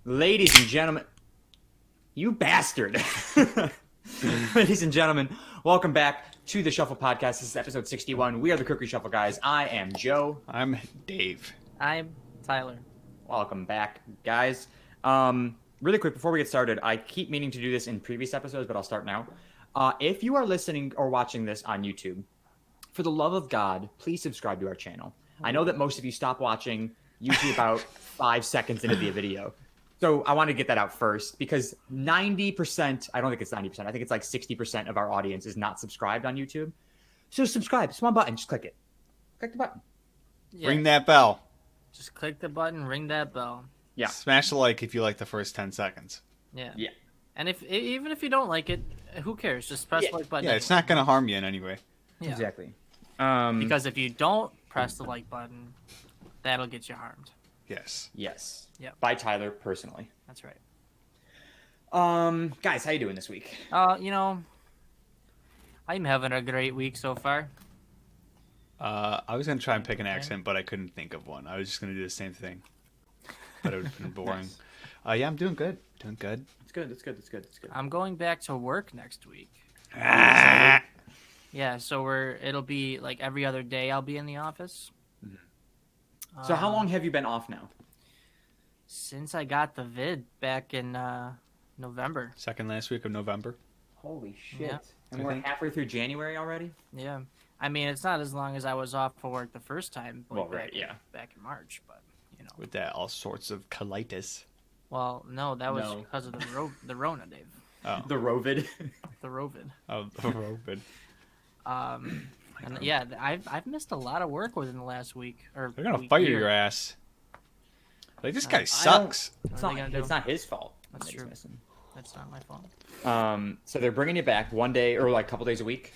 Ladies and gentlemen, you bastard. Ladies and gentlemen, welcome back to the Shuffle Podcast. This is episode 61. We are the Cookery Shuffle guys. I am Joe. I'm Dave. I'm Tyler. Welcome back, guys. Really quick, before we get started, I keep meaning to do this in previous episodes, but I'll start now. If you are listening or watching this on YouTube, for the love of God, please subscribe to our channel. I know that most of you stop watching usually about 5 seconds into the video. So I want to get that out first because 90%, I don't think it's 90%, I think it's like 60% of our audience is not subscribed on YouTube. So subscribe, small button, just click it. Click the button. Yeah, Ring that bell. just click the button, ring that bell. Yeah. Smash the like if you like the first 10 seconds. Yeah. Yeah. And even if you don't like it, who cares? Just press the like button. Yeah, it's not going to harm you in any way. Yeah. Exactly. Because if you don't press the like button, that'll get you harmed. Yes. Yes. Yeah. By Tyler personally. That's right. Guys, how you doing this week? I'm having a great week so far. I was going to try and pick an accent, but I couldn't think of one. I was just going to do the same thing. But it would have been boring. Yeah, I'm doing good. Doing good. It's good. It's good. It's good. It's good. I'm going back to work next week. Ah! Yeah, so it'll be like every other day I'll be in the office. So how long have you been off now? Since I got the vid back in November. Second last week of November. Holy shit. Yeah. And I we're think. halfway through January already? Yeah. I mean, it's not as long as I was off for work the first time. Well, right, yeah. Back in March, but, With that, all sorts of colitis. Well, no, that was No. because of the Rona, Dave. Oh. The Rovid. The Rovid. Oh, open. And yeah, I've missed a lot of work within the last week. Or They're going to week, fire year. your ass. Like, this guy I sucks. It's What are not, they gonna do? it's not his fault. That's that he's true. missing. That's not my fault. So they're bringing you back one day or like a couple days a week?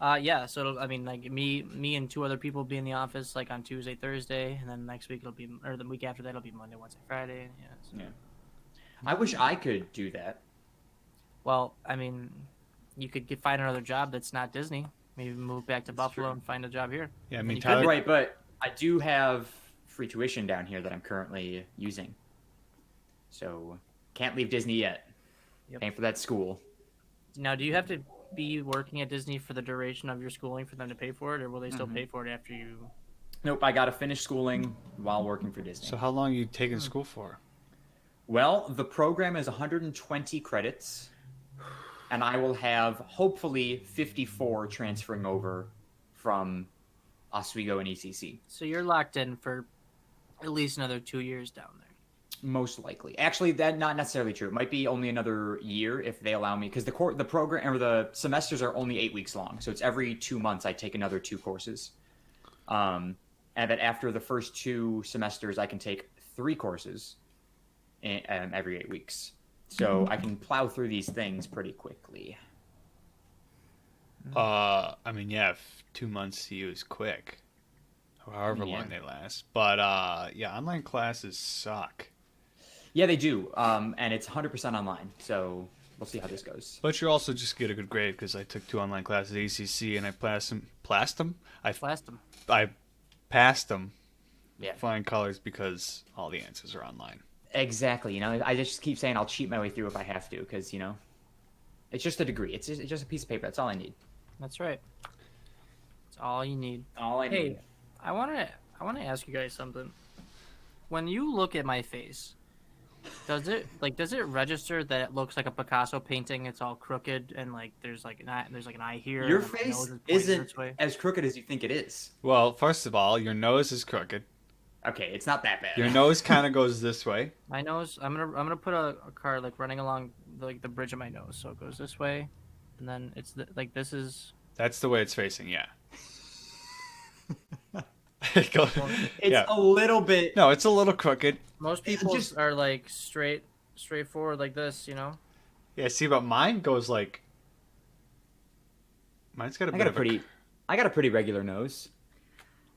Yeah, so like me and two other people will be in the office like on Tuesday, Thursday, and then next week or the week after that it'll be Monday, Wednesday, Friday. Yeah. So. Yeah. I wish I could do that. Well, I mean, you could find another job that's not Disney. Maybe move back to Buffalo true. and find a job here. Yeah, I And mean, you could Tyler. Right, but I do have free tuition down here that I'm currently using. So can't leave Disney yet. Yep. Paying for that school. Now, do you have to be working at Disney for the duration of your schooling for them to pay for it, or will they still pay for it after you? Nope, I gotta finish schooling while working for Disney. So how long are you taking school for? Well, the program is 120 credits, and I will have hopefully 54 transferring over from Oswego and ECC. So you're locked in for at least another 2 years down there. Most likely. Actually, that's not necessarily true. It might be only another year if they allow me, because the program or the semesters are only 8 weeks long, so it's every 2 months I take another 2 courses. And then after the first 2 semesters, I can take 3 courses every 8 weeks. So I can plow through these things pretty quickly. I mean, yeah, 2 months to you is quick. However Yeah. long they last. But, yeah, online classes suck. Yeah, they do. And it's 100% online. So we'll see how this goes. But you also just get a good grade because I took 2 online classes at ACC and I passed them. Blast them. I passed them. Yeah. Flying colors because all the answers are online. Exactly. You know, I just keep saying I'll cheat my way through if I have to, because, it's just a degree. It's just a piece of paper. That's all I need. That's right. That's all you need. All I need. Hey, I want to ask you guys something. When you look at my face, does it register that it looks like a Picasso painting? It's all crooked and like there's like an eye here. Your and my face nose is pointing isn't this way? as crooked as you think it is. Well, first of all, your nose is crooked. Okay, it's not that bad. Your nose kind of goes this way. My nose. I'm gonna put a car like running along like the bridge of my nose, so it goes this way, and then it's like this is. That's the way it's facing, yeah. It goes- It's yeah. a little bit. No, it's a little crooked. Most It's people just- are like straightforward like this, you know. Yeah, see, but mine goes like... Mine's got a I bit got a of pretty, I got a pretty regular nose.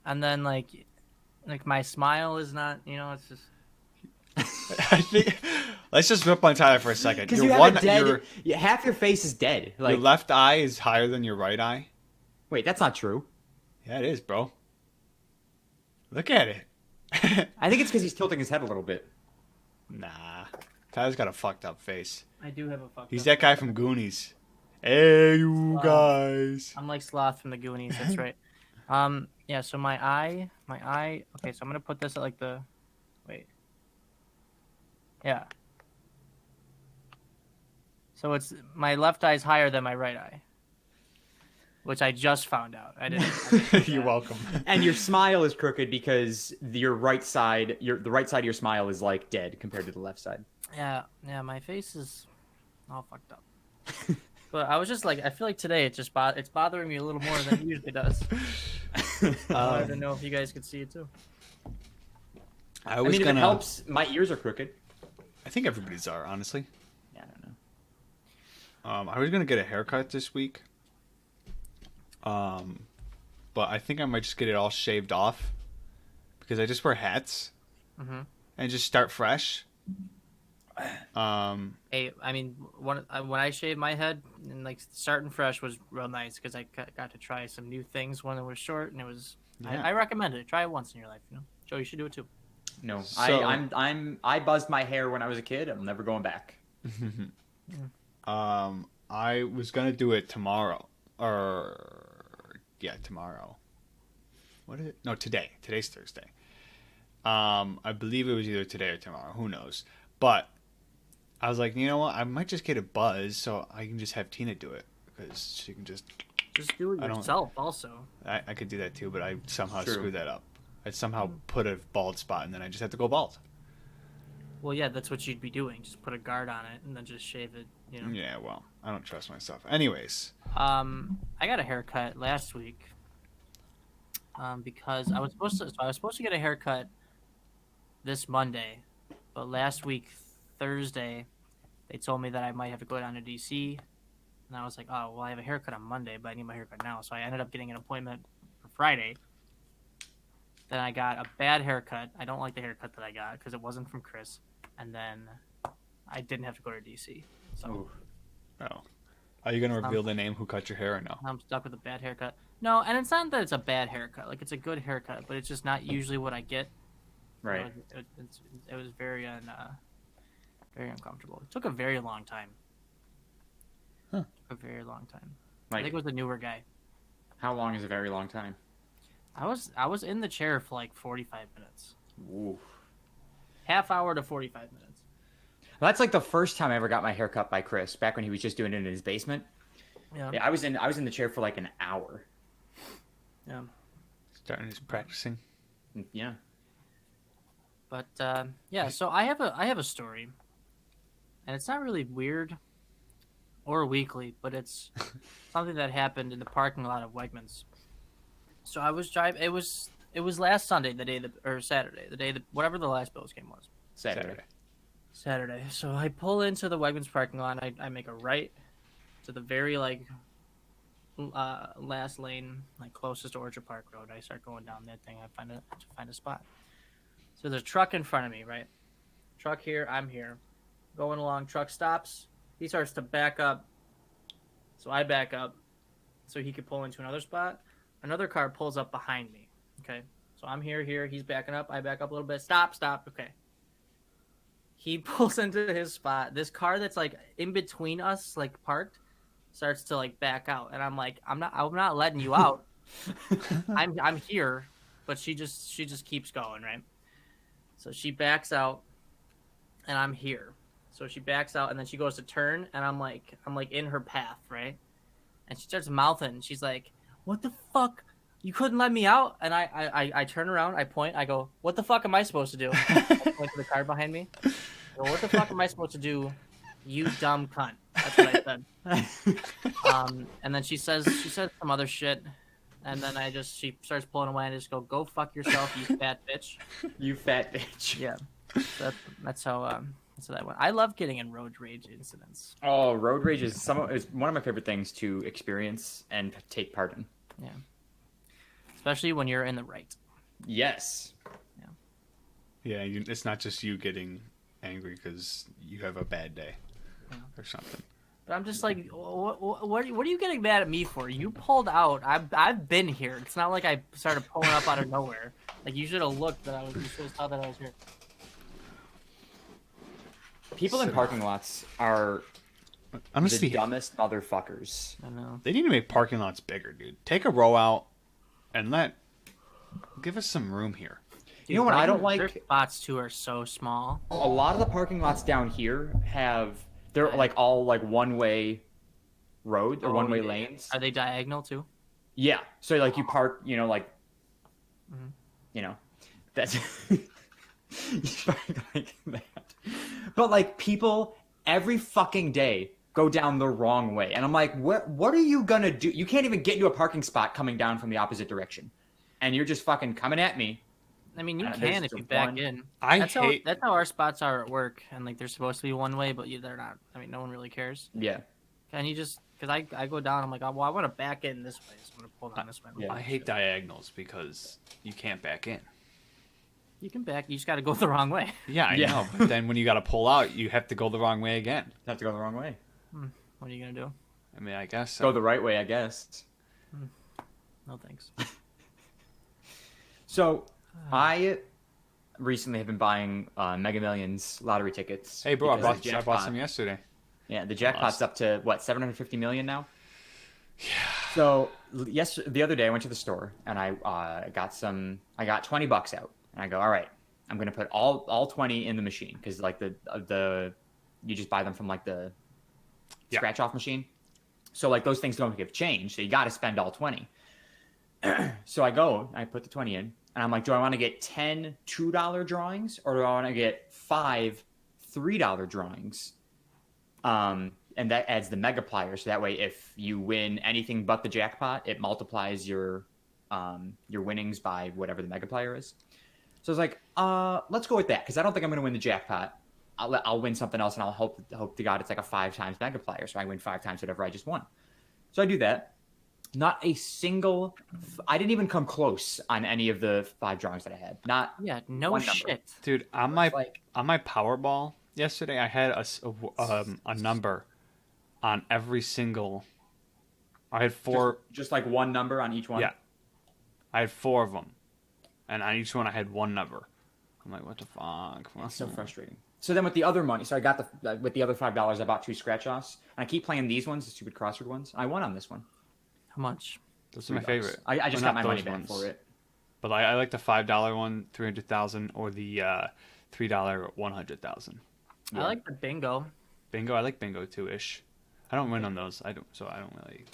And then like my smile is not, it's just. I think... Let's just rip on Tyler for a second. Because Your you have one, a dead. your, Half your face is dead. Like, your left eye is higher than your right eye. wait, that's not true. Yeah, it is, bro. Look at it. I think it's because he's tilting his head a little bit. Nah. Tyler's got a fucked up face. I do have a fucked He's up that guy face. from Goonies. Hey, you guys. I'm like Sloth from the Goonies. That's right. Yeah. So my eye. Okay. So I'm gonna put this at like the. Wait. Yeah. So it's my left eye is higher than my right eye, which I just found out. I didn't know You're that. welcome. And your smile is crooked because your right side, the right side of your smile is like dead compared to the left side. Yeah. My face is all fucked up. But I was just like, I feel like today it's bothering me a little more than it usually does. I wanted to know if you guys could see it too. I I was mean, if gonna. it helps, my ears are crooked. I think everybody's are, honestly. Yeah, I don't know. I was gonna get a haircut this week. But I think I might just get it all shaved off because I just wear hats and just start fresh. Hey, I mean, when I shaved my head and like starting fresh was real nice because I got to try some new things when it was short and it was. Yeah. I recommend it. Try it once in your life. You know, Joe, you should do it too. No, So- I buzzed my hair when I was a kid. I'm never going back. I was gonna do it tomorrow, tomorrow. What is it? No, today. Today's Thursday. I believe it was either today or tomorrow. Who knows? But I was like, you know what? I might just get a buzz so I can just have Tina do it because she can just. Just do it I don't- yourself. Also, I could do that too, but I somehow True. screwed that up. I somehow put a bald spot and then I just had to go bald. well, yeah, that's what you'd be doing. Just put a guard on it and then just shave it. You know. Yeah, well, I don't trust myself. Anyways, I got a haircut last week. Because I was supposed to get a haircut this Monday, but last week Thursday, they told me that I might have to go down to DC, and I was like, oh well, I have a haircut on Monday, but I need my haircut now, so I ended up getting an appointment for Friday. Then I got a bad haircut. I don't like the haircut that I got because it wasn't from Chris, and then I didn't have to go to DC, so. oh, are you gonna reveal the name who cut your hair or no? I'm stuck with a bad haircut. No, and it's not that it's a bad haircut. Like, it's a good haircut, but it's just not usually what I get. Right. It was very very uncomfortable. It took a very long time. Huh. A very long time. I Like, think it was a newer guy. how long is a very long time? I was in the chair for like 45 minutes. Ooh. Half hour to 45 minutes. That's like the first time I ever got my hair cut by Chris, back when he was just doing it in his basement. Yeah. Yeah, I was in the chair for like an hour. Yeah. Starting his practicing. Yeah. But yeah, so I have a story, and it's not really weird or weekly, but it's something that happened in the parking lot of Wegmans. So I was driving. It was last Sunday, or Saturday, the day that whatever the last Bills game was. Saturday. So I pull into the Wegmans parking lot. And I make a right to the very last lane, like closest to Orchard Park Road. I start going down that thing. I find a spot. So there's a truck in front of me, right? Truck here, I'm here. Going along, truck stops. He starts to back up. So I back up so he could pull into another spot. Another car pulls up behind me. Okay. So I'm here, he's backing up. I back up a little bit. Stop. Okay. He pulls into his spot. This car that's like in between us, like parked, starts to like back out. And I'm like, I'm not letting you out. I'm here, but she just keeps going, right? So she backs out and I'm here. So she backs out and then she goes to turn and I'm like in her path, right? And she starts mouthing. She's like, "What the fuck? You couldn't let me out?" And I turn around, I point, I go, "What the fuck am I supposed to do?" I point to the car behind me. I go, "What the fuck am I supposed to do, you dumb cunt?" That's what I said. And then she says some other shit. And then she starts pulling away and I just go fuck yourself, you fat bitch. You fat bitch. Yeah. That's how that went. I love getting in road rage incidents. Oh, road rage is one of my favorite things to experience and take part in. Yeah. Especially when you're in the right. Yes. Yeah, it's not just you getting angry because you have a bad day or something. But I'm just like, what are you getting mad at me for? You pulled out. I've been here. It's not like I started pulling up out of nowhere. Like, you should have looked. You should have saw that I was here. People in parking lots are Honestly, the dumbest motherfuckers. I know. they need to make parking lots bigger, dude. Take a row out and give us some room here. You know what I don't Their like? spots too are so small. A lot of the parking lots down here they're like all like one-way road or Oh, one-way yeah. lanes. Are they diagonal too? Yeah. So like you park, like, Mhm. that's you park like that. But like people every fucking day go down the wrong way, and I'm like, what are you gonna do? You can't even get into a parking spot coming down from the opposite direction, and you're just fucking coming at me. I mean, you There's can if the you back one- in. I That's hate. how our spots are at work, and like they're supposed to be one way, but they're not. I mean, no one really cares. Yeah. And you just because I go down, I'm like, oh, well, I want to back in this way, so I'm gonna pull down this way. Yeah. I hate diagonals because you can't back in. You can back. You just got to go the wrong way. Yeah, I Yeah. know. But then when you got to pull out, you have to go the wrong way again. You have to go the wrong way. What are you gonna do? I mean, I guess. Go the right way, I guess. No thanks. So I recently have been buying Mega Millions lottery tickets. Hey, bro, I because the bought jackpot- some yesterday. Yeah, the jackpot's Lost. up to what, 750 million now? Yeah. So the other day I went to the store and I got $20 out, and I go, all right, I'm gonna put all 20 in the machine because like the you just buy them from like the Yeah. scratch off machine. So like those things don't give change, so you got to spend all 20. So I put the 20 in, and I'm like, do I want to get 10 $2 drawings or do I want to get 5 $3 drawings? And that adds the megaplier, so that way if you win anything but the jackpot, it multiplies your winnings by whatever the megaplier is. So I was like, let's go with that because I don't think I'm going to win the jackpot. I'll win something else, and I'll hope to God it's like a 5 times megaplier, so I win 5 times whatever I just won. So I do that. Not a single. I didn't even come close on any of the 5 drawings that I had. Not Yeah, no One number. shit. Dude, on my like Powerball yesterday, I had a number on every single. I had 4. just like one number on each one. Yeah. I had 4 of them, and on each one I had one number. I'm like, what the fuck? It's so frustrating. So then with the other money, so I got with the other $5, I bought 2 scratch offs, and I keep playing these ones, the stupid crossword ones. I won on this one. How much? Those are my $3. favorite. I just Well, got my not money those back ones. for it. But I like the $5 one, 300,000, or the $3 100,000. Yeah. I like the bingo. Bingo, I like bingo too ish. I don't win on those. I don't really.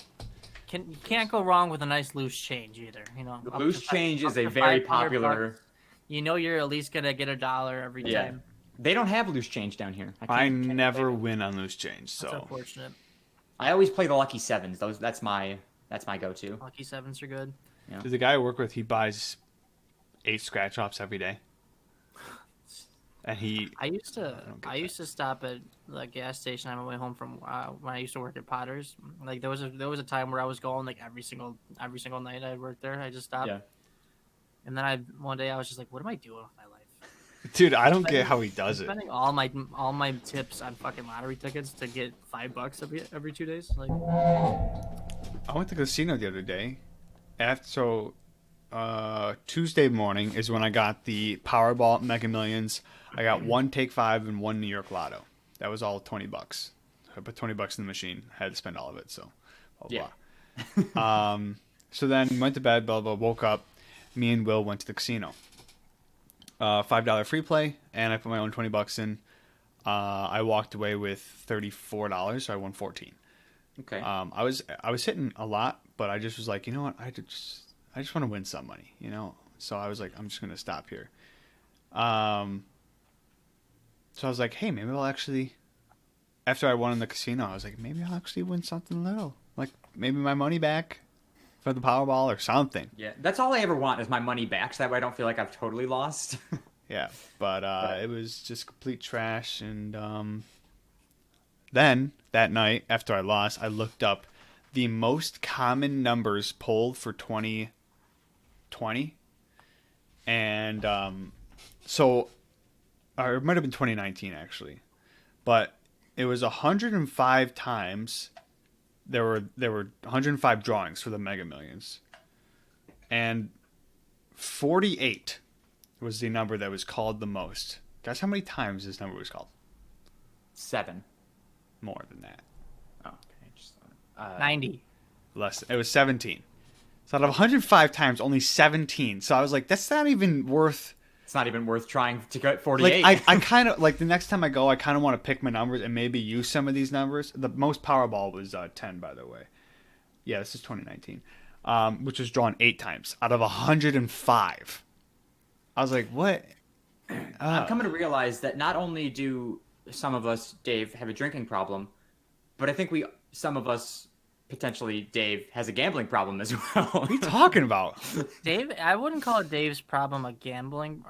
You can't go wrong with a nice loose change either. You know, The up loose to change up is a to very 500 popular. bucks, you know, you're at least gonna get $1 every Yeah. time. They don't have loose change down here. I can't never play it. win on loose change, That's so unfortunate. I always play the lucky sevens. That's my go-to. Lucky sevens are good. the guy I work with, he buys 8 scratch offs every day, and he I used to don't get I used to stop at the gas station on my way home from when I used to work at Potter's. Like there was a time where I was going like every single night I worked there. I just stopped. Yeah. And then one day I was just like, what am I doing with my life? dude, I don't get how he does it. Spending all my tips on fucking lottery tickets to get $5 every 2 days. Like I went to the casino the other day. Tuesday morning is when I got the Powerball Mega Millions. I got 1 Take 5 and 1 New York Lotto. That was all $20. I put $20 in the machine. I had to spend all of it, so blah blah. So then went to bed, blah blah. Woke up. Me and Will went to the casino. $5 free play, and I put my own $20 in. I walked away with $34, so I won 14. Okay. I was hitting a lot, but I just was like, you know what, I just want to win some money, you know. So I was like, I'm just gonna stop here. So I was like, hey, maybe I'll actually. After I won in the casino, I was like, maybe I'll actually win something little, like maybe my money back for the Powerball or something. Yeah, that's all I ever want is my money back, so that way I don't feel like I've totally lost. Yeah, but it was just complete trash. And then that night, after I lost, I looked up the most common numbers pulled for 2020. And or it might have been 2019, actually. But it was 105 times. There were 105 drawings for the Mega Millions. And 48 was the number that was called the most. Guess how many times this number was called? 7. More than that. Oh, okay. Just, 90. Less. It was 17. So out of 105 times, only 17. So I was like, that's not even worth. it's not even worth trying to get 48. Like I kind of like the next time I go, I kind of want to pick my numbers and maybe use some of these numbers. The most Powerball was 10, by the way. Yeah, this is 2019, which was drawn 8 times out of 105. I was like, what? I'm coming to realize that not only do some of us, Dave, have a drinking problem, but I think some of us, potentially Dave, has a gambling problem as well. What are you talking about? Dave, I wouldn't call Dave's problem a gambling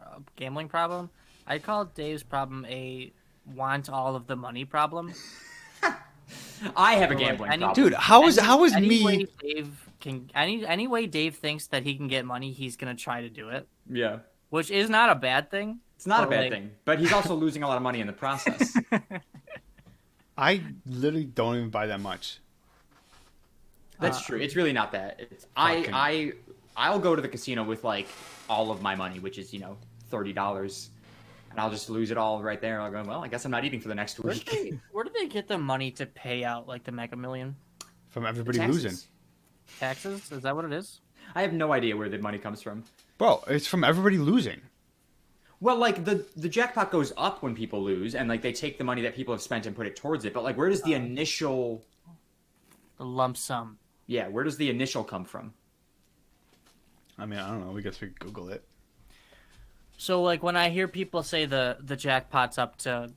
problem. I'd call Dave's problem a want all of the money problem. I have a Like, gambling any- problem. Dude, how is Any me? way Dave can any way Dave thinks that he can get money, he's gonna try to do it, Yeah. which is not a bad thing. It's not a But, bad like- thing, but he's also losing a lot of money in the process. I literally don't even buy that much. That's true. It's really not that. Fucking- I'll go to the casino with like all of my money, which is $30, and I'll just lose it all right there. I'll go, well, I guess I'm not eating for the next week. Where do they get the money to pay out like the Mega Million? From everybody Taxes. losing. Taxes? Is that what it is? I have no idea where the money comes from. Bro, it's from everybody losing. Well, like the jackpot goes up when people lose, and like they take the money that people have spent and put it towards it. But like, where does the initial? The lump sum. Yeah, where does the initial come from? I mean, I don't know. We guess we could Google it. So like when I hear people say the jackpot's up to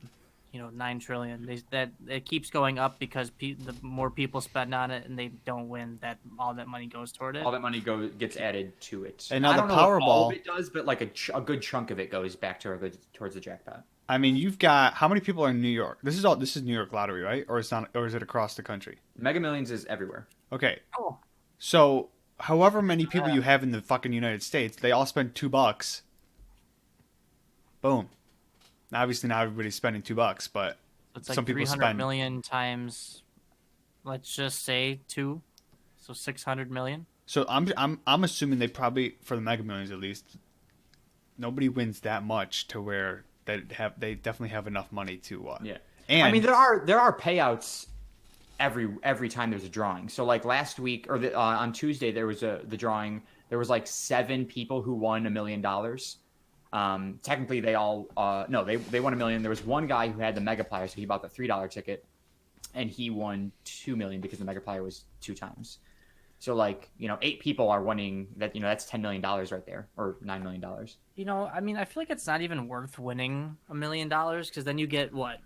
9 trillion, that it keeps going up because the more people spend on it and they don't win, that all that money goes toward it. All that money gets added to it. And now I the don't know if all Powerball- of it does, but like a good chunk of it goes back towards the jackpot. I mean, you've got how many people are in New York? This is New York lottery, right? Or it's not, or is it across the country? Mega Millions is everywhere. Okay. Oh. So, however many people you have in the fucking United States, they all spend $2. Boom. Now, obviously, not everybody's spending $2, but It's like some people 300 spend. million times, let's just say 2, so 600 million. So I'm assuming they probably, for the Mega Millions at least, nobody wins that much to where they definitely have enough money to. Yeah. And I mean, there are payouts every time there's a drawing. So like last week or on Tuesday there was the drawing. There was like 7 people who won $1 million. Technically they all no, they won $1 million. There was one guy who had the Megaplier, so he bought the $3 ticket, and he won $2 million because the Megaplier was 2 times. So like 8 people are winning that. That's $10 million right there, or $9 million. I mean, I feel like it's not even worth winning $1 million because then you get what,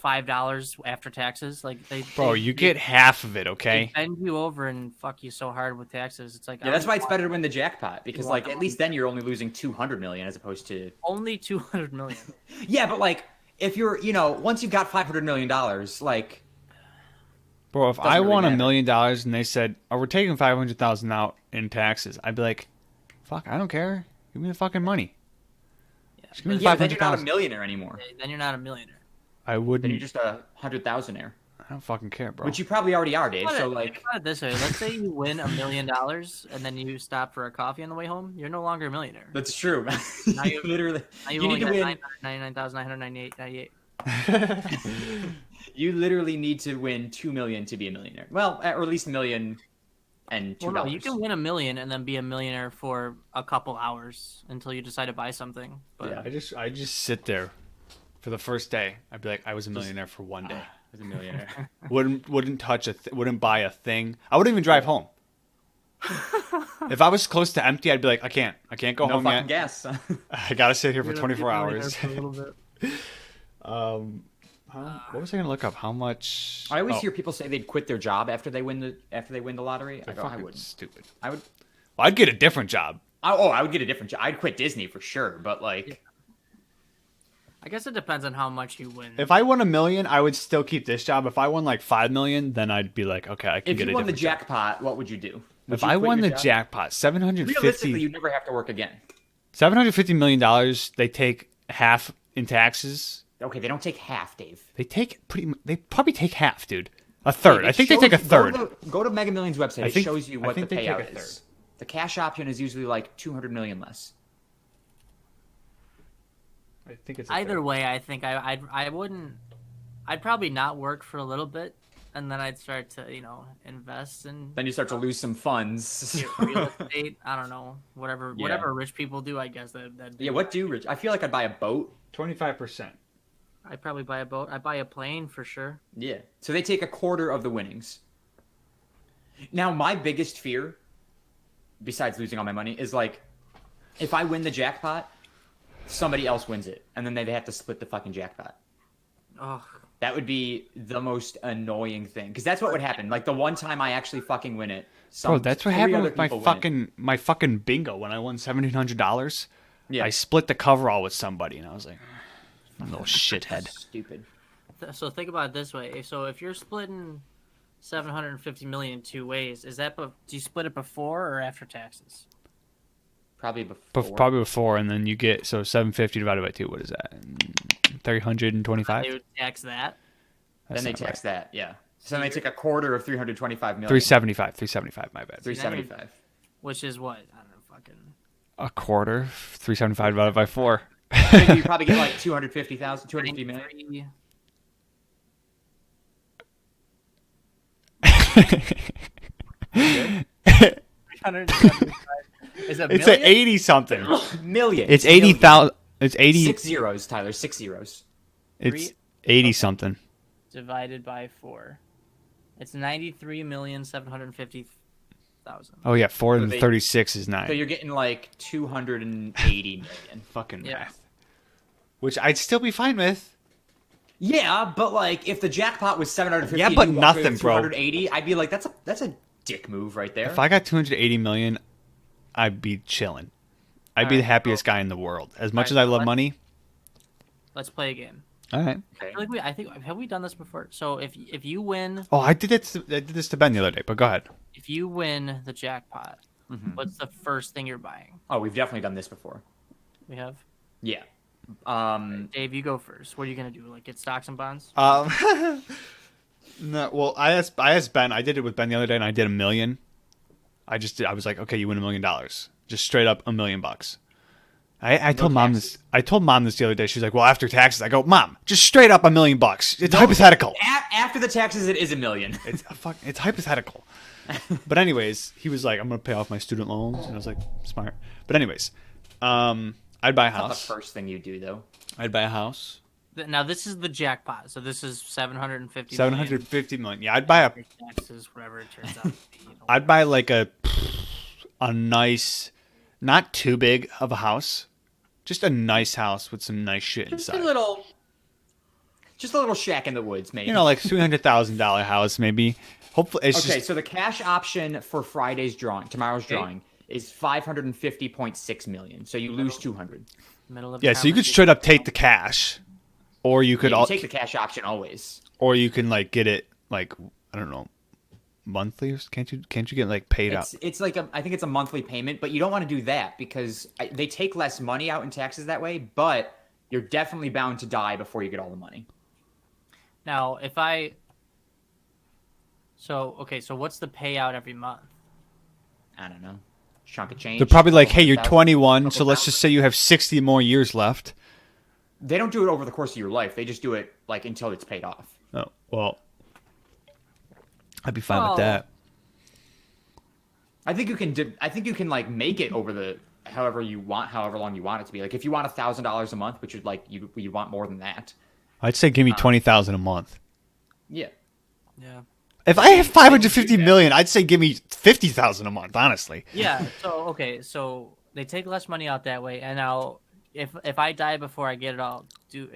$5 after taxes. Like bro, you get half of it, okay? They bend you over and fuck you so hard with taxes. It's like Yeah, that's why it's better to win the jackpot, because want like at least then you're only losing 200 million as opposed to only 200 million. yeah, but like if you're once you've got $500 million, like Bro, if Doesn't I really won matter. $1 million and they said, "Oh, we're taking 500,000 out in taxes," I'd be like, "Fuck, I don't care. Give me the fucking money." Just give me the yeah, then you're not a 500,000. millionaire anymore. Then you're not a millionaire. I Then wouldn't. you're just a 100,000aire, I don't fucking care, bro. which you probably already are, Dave. So Think like, about it this way: let's say you win $1 million and then you stop for a coffee on the way home. You're no longer a millionaire. that's true. Now you you- literally, Now you only need to got win. 999,998. You literally need to win 2 million to be a millionaire. Well, or at least $1 million and $2. Well, no, you can win $1 million and then be a millionaire for a couple hours until you decide to buy something. But Yeah. I just sit there for the first day. I'd be like, I was a millionaire for one day. As a millionaire. Wouldn't touch wouldn't buy a thing. I wouldn't even drive home. If I was close to empty, I'd be like, I can't go No home fucking yet. gas. I gotta sit here for You're gonna 24 be a millionaire hours. for a little bit. What was I gonna look up? How much? I always Oh, hear people say they'd quit their job after they win the lottery. I they're go, I fucking wouldn't. stupid. I would. Well, I'd get a different job. I would get a different job. I'd quit Disney for sure. But like, I guess it depends on how much you win. If I won $1 million, I would still keep this job. If I won like $5 million, then I'd be like, okay, I can if get you a won the different job. jackpot, what would you do? Would If you I quit won your the job? jackpot, Realistically, $750 you'd never have to work again. million, they take half in taxes. Okay, they don't take half, Dave. They probably take half, dude. A third. It I think they shows- take a third. Go to Mega Millions website. I It think- shows you I what the think they take a payout third. is. The cash option is usually like 200 million less. I think it's Either way, I think I wouldn't. I'd probably not work for a little bit, and then I'd start to, invest in Then you start to lose some funds. real estate. I don't know, whatever rich people do. I guess that. Yeah, what do rich? I feel like I'd buy a boat. 25%. I'd probably buy a boat. I'd buy a plane for sure. Yeah. So they take a quarter of the winnings. Now, my biggest fear, besides losing all my money, is like, if I win the jackpot, somebody else wins it, and then they have to split the fucking jackpot. Oh, That would be the most annoying thing, because that's what would happen. Like the one time I actually fucking win it, Bro, that's what three happened other with my people win it. fucking bingo when I won $1,700. Yeah. I split the coverall with somebody, and I was like, little shithead. Stupid. so think about it this way. So if you're splitting 750 million two ways, do you split it before or after taxes? Probably before. Probably before, and then you get 750 divided by 2. What is that? 325. They would tax that. Then they tax that. Yeah. So then they take a quarter of 325 million. 375. 375. My bad. 375. Which is what? I don't know, fucking. A quarter. 375 divided by 4. So you probably get like 250,000, 250 million. 93. Is it It's at 80 something. Million. It's 80,000. It's 80. 6 zeros, Tyler. 6 zeros. It's 80 something. divided by 4. It's 93,750,000. Oh yeah, 4 So and they- 36 is 9. So you're getting like 280 million. Fucking Yeah. math. Which I'd still be fine with. Yeah, but like if the jackpot was 750, Yeah, and but you walk away nothing, with bro. 280, I'd be like, that's a dick move right there. If I got 280 million, I'd be chilling. I'd be the Alright, happiest guy in the world. As much as Alright, I love let's- money. Let's play a game. All right. Okay. I think have we done this before? So if you win Oh, I did this to Ben the other day, but go ahead. the jackpot, Mhm. what's the first thing you're buying? Oh, we've definitely done this before. We have. Yeah. Dave, you go first. What are you gonna do? Like get stocks and bonds? No, well, I asked Ben. I did it with Ben the other day, and I did $1 million. I was like, okay, you win $1 million, just straight up $1 million. I told mom taxes. this. I told mom this the other day. She's like, well, after taxes. I go, Mom, just straight up $1 million. It's hypothetical. After the taxes, it is $1 million. It's hypothetical. But anyways, he was like, I'm gonna pay off my student loans, and I was like, smart. But anyways, I'd buy a Not the house. first thing you do though. I'd buy a house. Now this is the jackpot. So this is 750. 750 million. Yeah, I'd buy a. million. Taxes, whatever it turns out to be. I'd buy like a nice, not too big of a house, just a nice house with some nice shit Just inside. a little shack in the woods, maybe. You know, like $300,000 house maybe. Hopefully, it's Okay, just so the cash option for Friday's drawing, tomorrow's drawing, is 550.6 million. So you lose 200. Middle of yeah. So you could straight up take the cash, or you could You all, take the cash option always. or you can like get it like I don't know, monthly. Or can't you get like paid out? It's like I think it's a monthly payment, but you don't want to do that because they take less money out in taxes that way. But you're definitely bound to die before you get all the money. Now, so what's the payout every month? I don't know, chunk of change. They're probably like, hey, you're 100,000. 21, so let's just say you have 60 more years left. They don't do it over the course of your life. They just do it like until it's paid off. Oh well, I'd be fine Well, with that. I think you can. I think you can like make it over the however long you want it to be. Like if you want $1,000 a month, which is like you want more than that. I'd say give me 20,000 a month. Yeah. Yeah. If I have 550 million, I'd say give me 50,000 a month. Honestly, Yeah. So they take less money out that way, and now if I die before I get it all,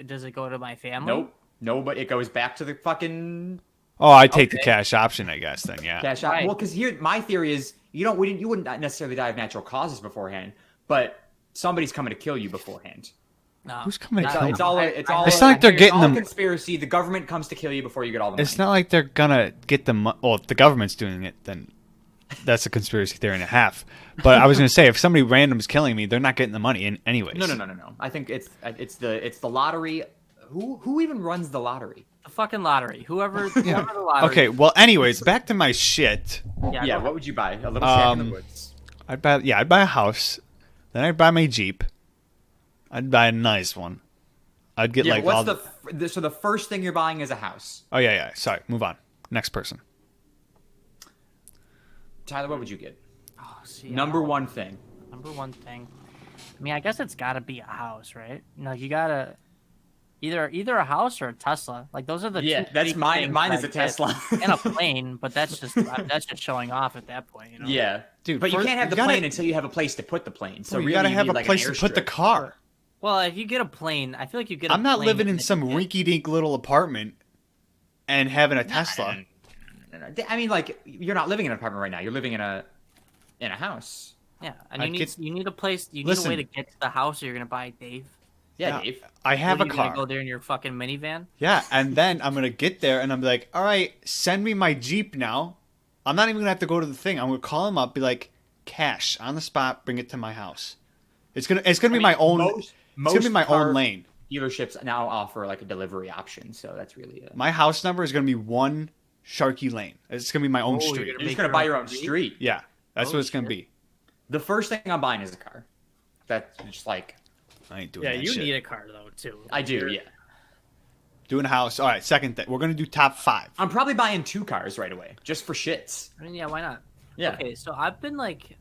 does it go to my family? Nope. No, but it goes back to the fucking oh, I'd take the Okay. cash option, I guess. Then yeah, cash out. Right. Well, because here my theory is you wouldn't necessarily die of natural causes beforehand, but somebody's coming to kill you beforehand. No. Who's coming to Not- kill me? It's all. It's It's not like they're getting all them- a conspiracy. The government comes to kill you before you get all the money. It's not like they're gonna get the well, if the government's doing it, then that's a conspiracy theory and a half. But I was gonna say, if somebody random's killing me, they're not getting the money in anyways. No. I think it's the lottery. Who even runs the lottery? The fucking lottery. Whoever the lottery. Okay, well, anyways, back to my shit. Yeah. go What would you buy? A little shack in the woods. I'd buy a house, then I'd buy my Jeep. I'd buy a nice one. I'd get Yeah, like what's all so the first thing you're buying is a house. Oh yeah. Sorry, move on. Next person. Tyler, what would you get? Oh, see, Number one thing. Number one thing. I mean, I guess it's got to be a house, right? Like you gotta either a house or a Tesla. Like those are the Yeah, two that's big mine. things Mine that is a I get. Tesla. And a plane, but that's just showing off at that point, you know. Yeah, Dude, but you first- can't have you the gotta- plane until you have a place to put the plane. So So you really, gotta have need, a like, an place to put the airstrip. car. Well, if you get a plane, I feel like you get. I'm not plane living in and some you get- rinky-dink little apartment and having a Tesla. No. I mean, like, you're not living in an apartment right now. You're living in a house. Yeah, and I'd you need a place. You need Listen. a way to get to the house you're gonna buy, Dave. Yeah, Yeah. Dave. I have What, a you gonna car. Go there in your fucking minivan. Yeah, and then I'm gonna get there and I'm like, all right, send me my Jeep now. I'm not even gonna have to go to the thing. I'm gonna call him up, be like, cash on the spot, bring it to my house. It's gonna be my own. It's gonna be my car own lane. Dealerships now offer like a delivery option, so that's really it. My house number is gonna be 1 Sharky Lane. It's gonna be my own Oh, you're street. You're Make just gonna your buy own your own street? street. Yeah, that's Oh, what it's gonna shit. be. The first thing I'm buying is a car. That's just like I ain't doing Yeah, that you shit. need a car though too. I do. You're- Yeah, Doing a house. All right, second thing. We're gonna do top 5. I'm probably buying 2 cars right away, just for shits. I mean, yeah, why not? Yeah. Okay, so I've been like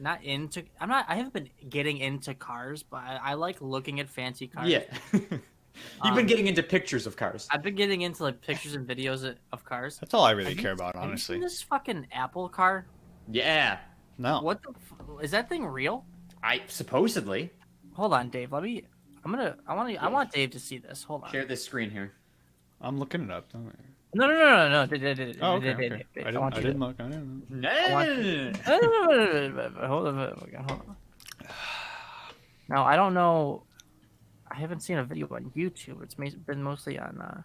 not into. I haven't been getting into cars, but I like looking at fancy cars. Yeah. You've been getting into pictures of cars. I've been getting into like pictures and videos of cars. That's all I really Have care you- about, have you honestly. seen this fucking Apple car? Yeah. No. What the? Is that thing real? I supposedly Hold on, Dave. I want Dave to see this. Hold on. share this screen here. I'm looking it up. Don't worry. No. Oh, okay. Dave, Okay. Dave, I want didn't you look. I didn't look. No. Hold on. Now I don't know. I haven't seen a video on YouTube. It's been mostly on.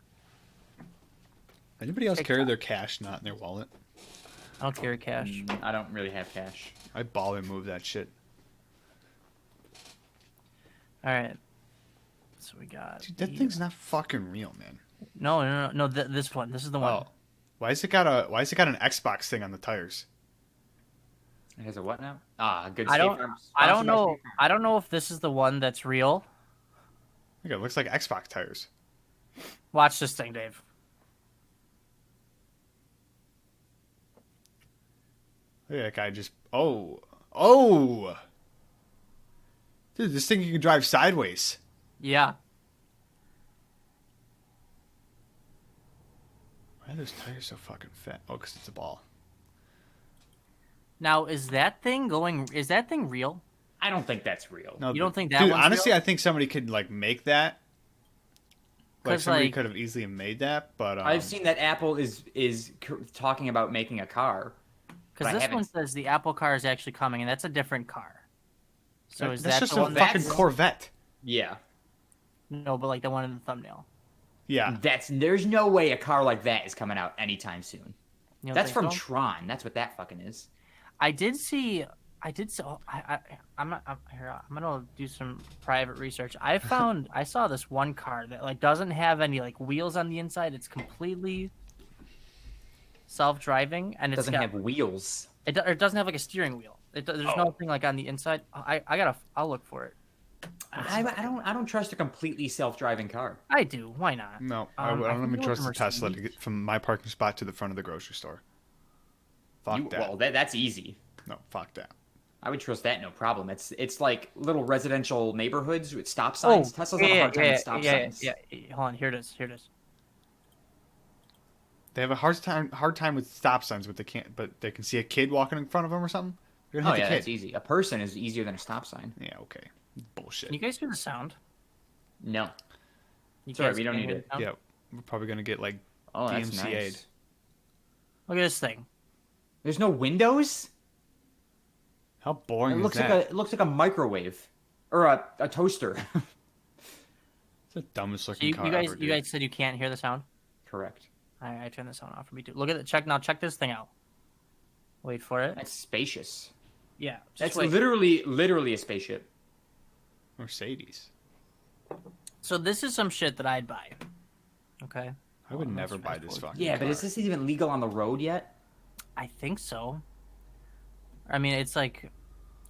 Anybody else carry TikTok. their cash not in their wallet? I don't carry cash. I don't really have cash. I ball and move that shit. All right. So we got. Dude, that the- thing's not fucking real, man. No. This one. This is the one. Oh, why has it got an Xbox thing on the tires? It has a what now? Ah, good. I State don't. Farm. I don't Sponsored by know. State Farm. I don't know if this is the one that's real. Look, it looks like Xbox tires. Watch this thing, Dave. Look at that guy just. Oh, dude, this thing you can drive sideways. Yeah. Why are those tires so fucking fat? Oh, because it's a ball. Now is that thing going? Is that thing real? I don't think that's real. No, You don't think that Dude, one's honestly, real? I think somebody could like make that. Like 'Cause, somebody like- could have easily made that, but I've seen that Apple is talking about making a car. Because But I this haven't- one says the Apple car is actually coming, and that's a different car. So is that's that just the a one fucking that's Corvette. Yeah. no? But like the one in the thumbnail. Yeah, There's no way a car like that is coming out anytime soon. You don't That's think from so? Tron. That's what that fucking is. I did see. Oh, I'm not. Here, I'm gonna do some private research. I saw this one car that like doesn't have any like wheels on the inside. It's completely self-driving, and It it's doesn't got, have wheels. it doesn't have like a steering wheel. There's Oh. nothing like on the inside. I'll look for it. I don't trust a completely self-driving car. I do. Why not? no, I I don't think even it was trust a the Tesla to Mercedes. get from my parking spot to the front of the grocery store. Fuck that. Well, that's easy. No, fuck that. I would trust that no problem. It's like little residential neighborhoods with stop signs. Teslas have a hard time with stop signs. yeah. Hold on. Here it is. They have a hard time with stop signs, but they can see a kid walking in front of them or something. You're Oh gonna hit yeah, the that's kid. easy. A person is easier than a stop sign. Yeah, okay. Bullshit. Can you guys hear the sound? No. You Sorry, guys we don't can't need hear it. the sound? Yeah, we're probably gonna get like Oh, that's DMCA'd. nice. Look at this thing. There's no windows. How boring It is looks that? like it looks like a microwave or a toaster. It's the dumbest So looking you, car you guys, ever, you dude. guys said you can't hear the sound. Correct. I turned the sound off for me too. Look at it. Check this thing out. Wait for it. That's spacious. Yeah. Just That's wait. literally a spaceship. Mercedes. So this is some shit that I'd buy. Okay. I would Oh, never let's buy fast this forward. fucking Yeah, car. but is this even legal on the road yet? I think so. I mean, it's like,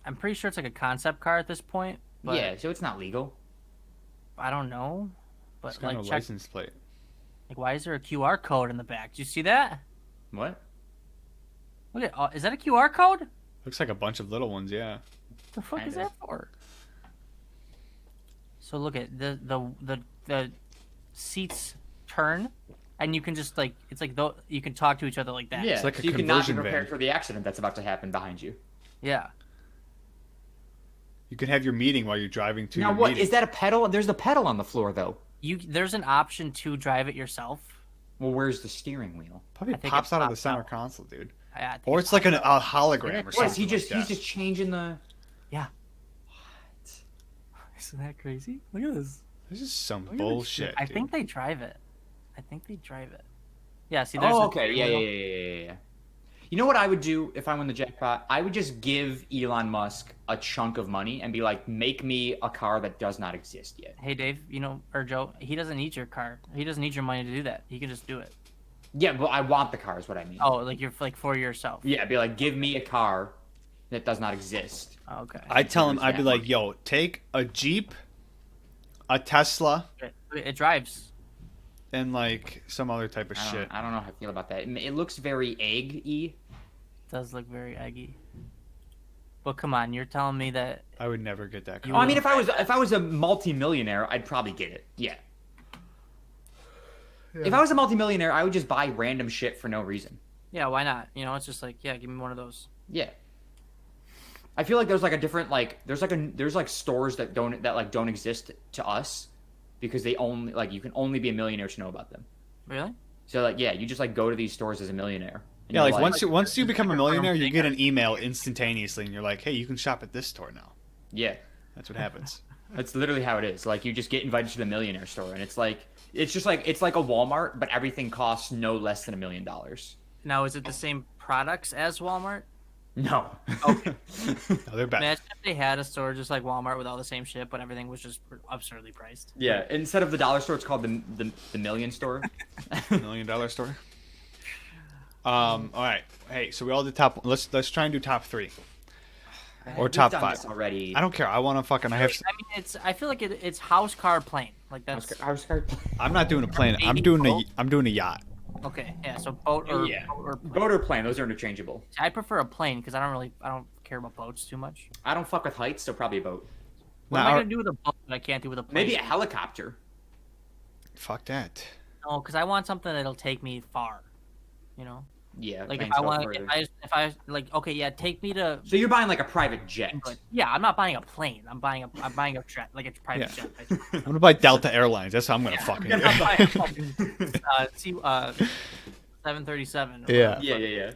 I'm pretty sure it's like a concept car at this point. But Yeah, so it's not legal. I don't know, but It's got like no check. license plate. Like, why is there a QR code in the back? Do you see that? What? Look at. Is that a QR code? Looks like a bunch of little ones. Yeah. The fuck is Kinda. that for? So look at the seats turn, and you can just like it's like you can talk to each other like that. Yeah, It's like so a you can not be conversion prepared van. for the accident that's about to happen behind you. Yeah. You can have your meeting while you're driving to Now, your what meeting. is that a pedal? There's the pedal on the floor, though. There's an option to drive it yourself. Well, where's the steering wheel? Probably I think pops it out of the pops center out. console, dude. I think Or it it's like pops a out. hologram or What, something. What is he just? like He's that. just changing the. Yeah. Isn't that crazy? Look at this. This is some Look at this bullshit. shit. I dude. think they drive it. Yeah. See, there's Oh, the okay. steering Yeah, wheel. yeah. You know what I would do if I won the jackpot? I would just give Elon Musk a chunk of money and be like, make me a car that does not exist yet. Hey Dave, or Joe, he doesn't need your car. He doesn't need your money to do that. He can just do it. Yeah, but I want the car is what I mean. Oh, like you're like for yourself. Yeah, be like, give me a car that does not exist. Okay. I'd tell him, Where's I'd be that like, one? yo, take a Jeep, a Tesla, It drives. and like some other type of I don't, shit. I don't know how I feel about that. It looks very egg-y. Does look very eggy. But come on, you're telling me that I would never get that car. Oh, I mean, if I was a multimillionaire, I'd probably get it. Yeah. If I was a multimillionaire, I would just buy random shit for no reason. yeah, why not? It's just like, yeah, give me one of those. Yeah. I feel like there's like a different there's like stores that don't exist to us because they only you can only be a millionaire to know about them. Really? So like you just like go to these stores as a millionaire. And Yeah, you're like once you become a millionaire, you get an email instantaneously, and you're like, hey, you can shop at this store now. yeah. That's what happens. That's literally how it is. Like you just get invited to the millionaire store and it's like a Walmart, but everything costs no less than $1 million. Now, is it the same products as Walmart? No. Okay. No, they're bad. Imagine if they had a store just like Walmart with all the same shit, but everything was just absurdly priced. Yeah, instead of the dollar store, it's called the million store. $1 million store. All right. Hey, so we all did top. Let's try and do top 3 or We've top done 5. this already. I don't care. I want to fucking. I have. I mean, I feel like it's house, car, plane. Like that's I'm not doing a plane. I'm doing a yacht. okay. Yeah, so boat or Yeah. boat or plane. Boat or plane, those are interchangeable. I prefer a plane because I don't care about boats too much. I don't fuck with heights, so probably a boat. What am Now- I gonna do with a boat that I can't do with a plane? Maybe a helicopter. Fuck that. No, because I want something that'll take me far. Yeah, Like if planes I go want, further. if I like, okay, yeah, take me to. So you're buying like a private jet. England. Yeah, I'm not buying a plane. I'm buying a jet, like a private Yeah. jet. I'm gonna buy Delta Airlines. That's how I'm gonna fucking. I'm do. not buying a fucking, 737. or Yeah. Yeah.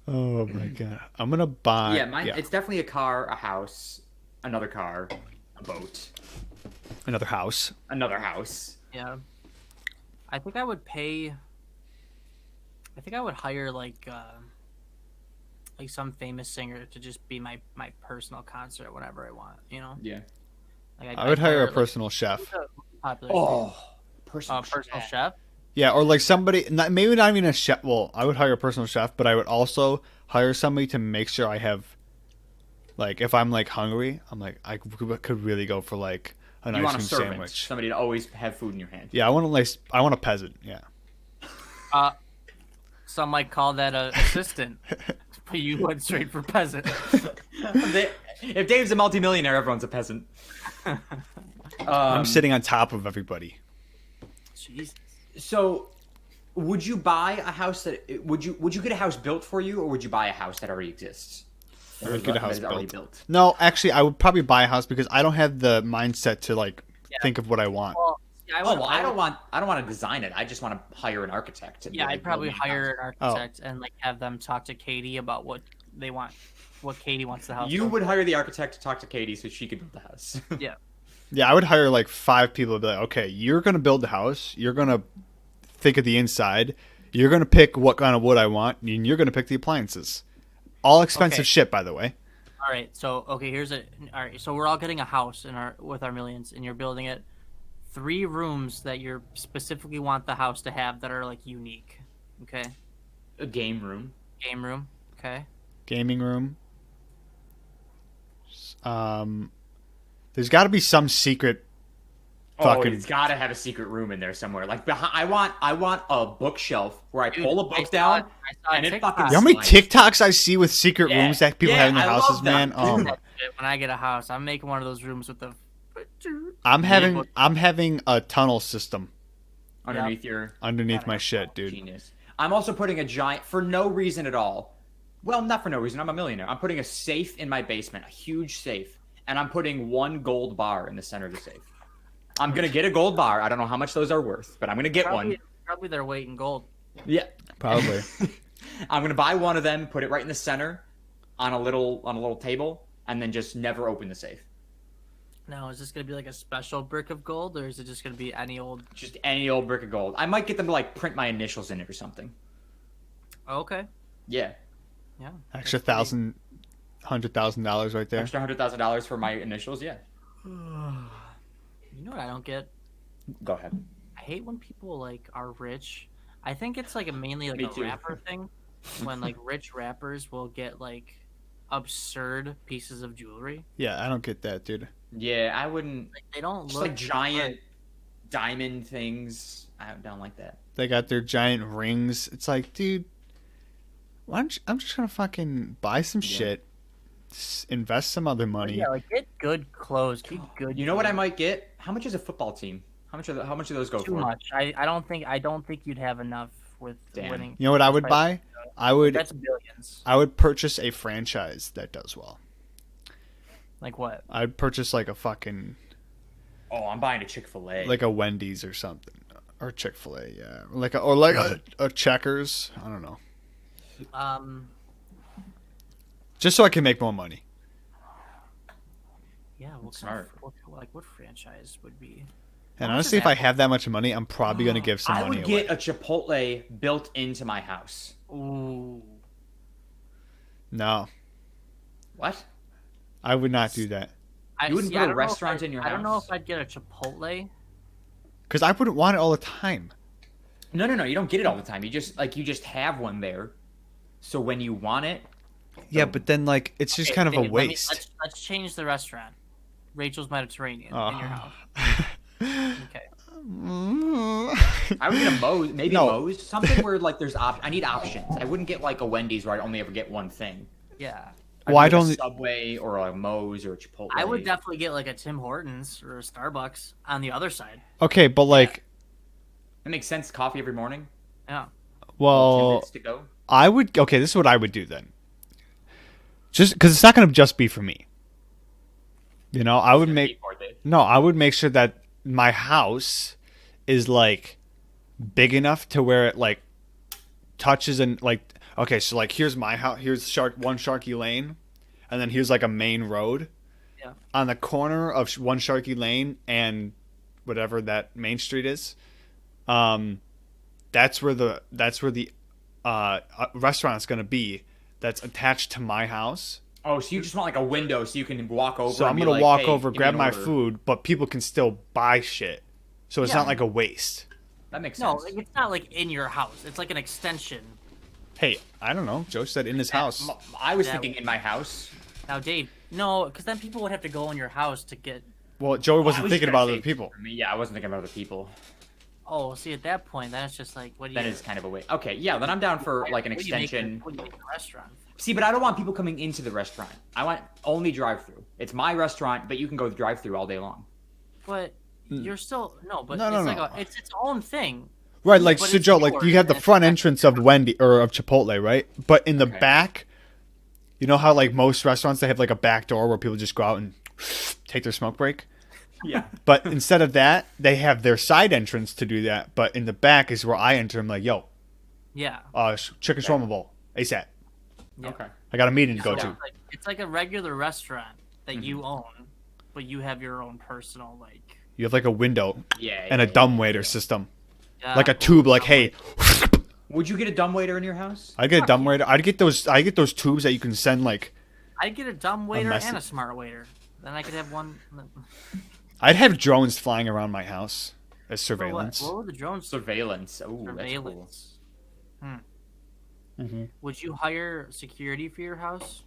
Oh my god. I'm gonna buy. Yeah, mine. It's definitely a car, a house, another car, a boat, Another house. another house. Yeah. I think I would pay. I think I would hire like some famous singer to just be my personal concert whenever I want. Yeah. Like I would hire a like, personal chef. popular Oh, personal. personal chef. Yeah, or like somebody. Maybe not even a chef. Well, I would hire a personal chef, but I would also hire somebody to make sure I have. Like, if I'm like hungry, I'm like I could really go for like an You ice want a cream servant, sandwich. somebody to always have food in your hand. Yeah, I want a peasant. Yeah. Some might call that a assistant, but you went straight for peasant. If Dave's a multimillionaire, everyone's a peasant. I'm sitting on top of everybody. Jesus. So, would you buy a house would you get a house built for you, or would you buy a house that already exists? I would get a house that is already built. No, actually, I would probably buy a house because I don't have the mindset to like think of what I want. Well, yeah, I don't want to design it. I just want to hire an architect. To be Yeah, like, I'd probably build me a hire house. an architect and like have them talk to Katie about what they want, what Katie wants the house. You to would look hire the architect to talk to Katie so she could build the house. like. Yeah. Yeah, I would hire like 5 people to be like, okay, you're gonna build the house. You're gonna think of the inside. You're gonna pick what kind of wood I want, and you're gonna pick the appliances. All expensive Okay. shit, by the way. All right. So all right. So we're all getting a house with our millions, and you're building it. 3 rooms that you specifically want the house to have that are like unique. Okay. A game room. Game room. Okay. Gaming room. There's got to be some secret Oh, fucking. it's got to have a secret room in there somewhere. Like behind, I want a bookshelf where I Dude, pull a book down I saw and it TikTok. fucking You know how many slides. TikToks I see with secret Yeah. rooms that people Yeah, have in their I love houses, them. man? When I get a house, I'm making one of those rooms with the. I'm Yeah. having a tunnel system underneath your underneath my shit, dude. genius. I'm also putting a giant for no reason at all. Well, not for no reason. I'm a millionaire. I'm putting a safe in my basement, a huge safe, and I'm putting one gold bar in the center of the safe. I'm gonna get a gold bar. I don't know how much those are worth, but I'm gonna get one. Probably their weight in gold. Yeah, Probably. I'm gonna buy one of them, put it right in the center, on a little table, and then just never open the safe. Now, is this gonna be like a special brick of gold, or is it just gonna be any old? Just any old brick of gold. I might get them to like print my initials in it or something. Oh, okay. Yeah, Yeah. Extra That's pretty- $100,000 right there. extra $100,000 for my initials. Yeah, You know what I don't get? go ahead. I hate when people like are rich. I think it's like mainly like Me a too. rapper thing. When like rich rappers will get like absurd pieces of jewelry. Yeah, I don't get that, dude. Yeah, I wouldn't. Like they don't Just look like giant diamond things. I don't like that. They got their giant rings. It's like, dude, why don't you, I'm just gonna fucking buy some Yeah. shit, invest some other But money. yeah, like get good clothes, get good. You know what I jewelry. might get? How much is a football team? How much do those go Too for? much. I don't think you'd have enough with Damn. winning. You know what I would buy? I would That's billions. I would purchase a franchise that does well. Like what? I'd purchase like a fucking Oh, I'm buying a Chick-fil-A. like a Wendy's or something, or Chick-fil-A, yeah, like a Checkers. I don't know, just so I can make more money. Yeah. What Smart. what franchise would be? And How much honestly, is if I that? have that much money, I'm probably gonna give some I money would away. get a Chipotle built into my house. Ooh. No, What? I would not do that You wouldn't put I a don't know if restaurant I- in your I don't know house? if I'd get a Chipotle. because I wouldn't want it all the time. No. You don't get it all the time. You just have one there. So when you want it, Yeah, but then like it's just Okay, kind of a Dave, let me- waste. let's change the restaurant. Rachel's Mediterranean in your house. Okay. I would get a Moe's, maybe No. Moe's, something where like there's I need options. I wouldn't get like a Wendy's where I only ever get one thing. Yeah. I'd Why get a don't- Subway or a Moe's or a Chipotle? I would definitely get like a Tim Hortons or a Starbucks on the other side. Okay, but like, That makes sense. Coffee every morning. Yeah. 10 well, minutes to go. I would. Okay, this is what I would do then. Just because it's not going to just be for me. You know, I would make I would make sure that my house is like big enough to where it like touches and like. Okay, so like here's my house. Here's one Sharky Lane, and then here's like a main road. Yeah. On the corner of one Sharky Lane and whatever that main street is, that's where the restaurant's gonna be. That's attached to my house. Oh, so you just want like a window so you can walk over. So and I'm be gonna like, walk "Hey, over, give me grab an my order." food, but people can still buy shit. So it's Yeah. not like a waste. That makes No, sense. like, it's not like in your house. It's like an extension. Hey, I don't know. Joe said in his house. I was That- thinking in my house. Now, Dave, no, because then people would have to go in your house to get. Well, Joey I wasn't was thinking gonna about say other people. for me, yeah, I wasn't thinking about other people. Oh, see, at that point, then it's just like, what do you? That is kind of a way. Okay, yeah, then I'm down for like an what do you make the- extension. What do you make the restaurant? See, but I don't want people coming into the restaurant. I want only drive-through. It's my restaurant, but you can go drive-through all day long. But you're still no, but No, it's no, like no. it's its own thing. Right, like But so, it's Joe. Like yours, you have the and front it's- entrance of Wendy or of Chipotle, right? But in the Okay. back, you know how like most restaurants they have like a back door where people just go out and take their smoke break. Yeah. But instead of that, they have their side entrance to do that. But in the back is where I enter. I'm like, yo, Yeah. chicken shawarma bowl, ASAP. Yeah. Okay. I got a meeting to So go to. it's like a regular restaurant that Mm-hmm. you own, but you have your own personal like. You have like a window Yeah. and a yeah, dumbwaiter system, Yeah, like a tube. Like, hey, Would you get a dumbwaiter in your house? I get a dumbwaiter. I'd get those. I get those tubes that you can send like. I'd get a dumb waiter message. and a smart waiter. Then I could have one. I'd have drones flying around my house as For what? surveillance. What would the drones do? Surveillance. Oh, that's cool. Surveillance. Mm-hmm. Would you hire security for your house?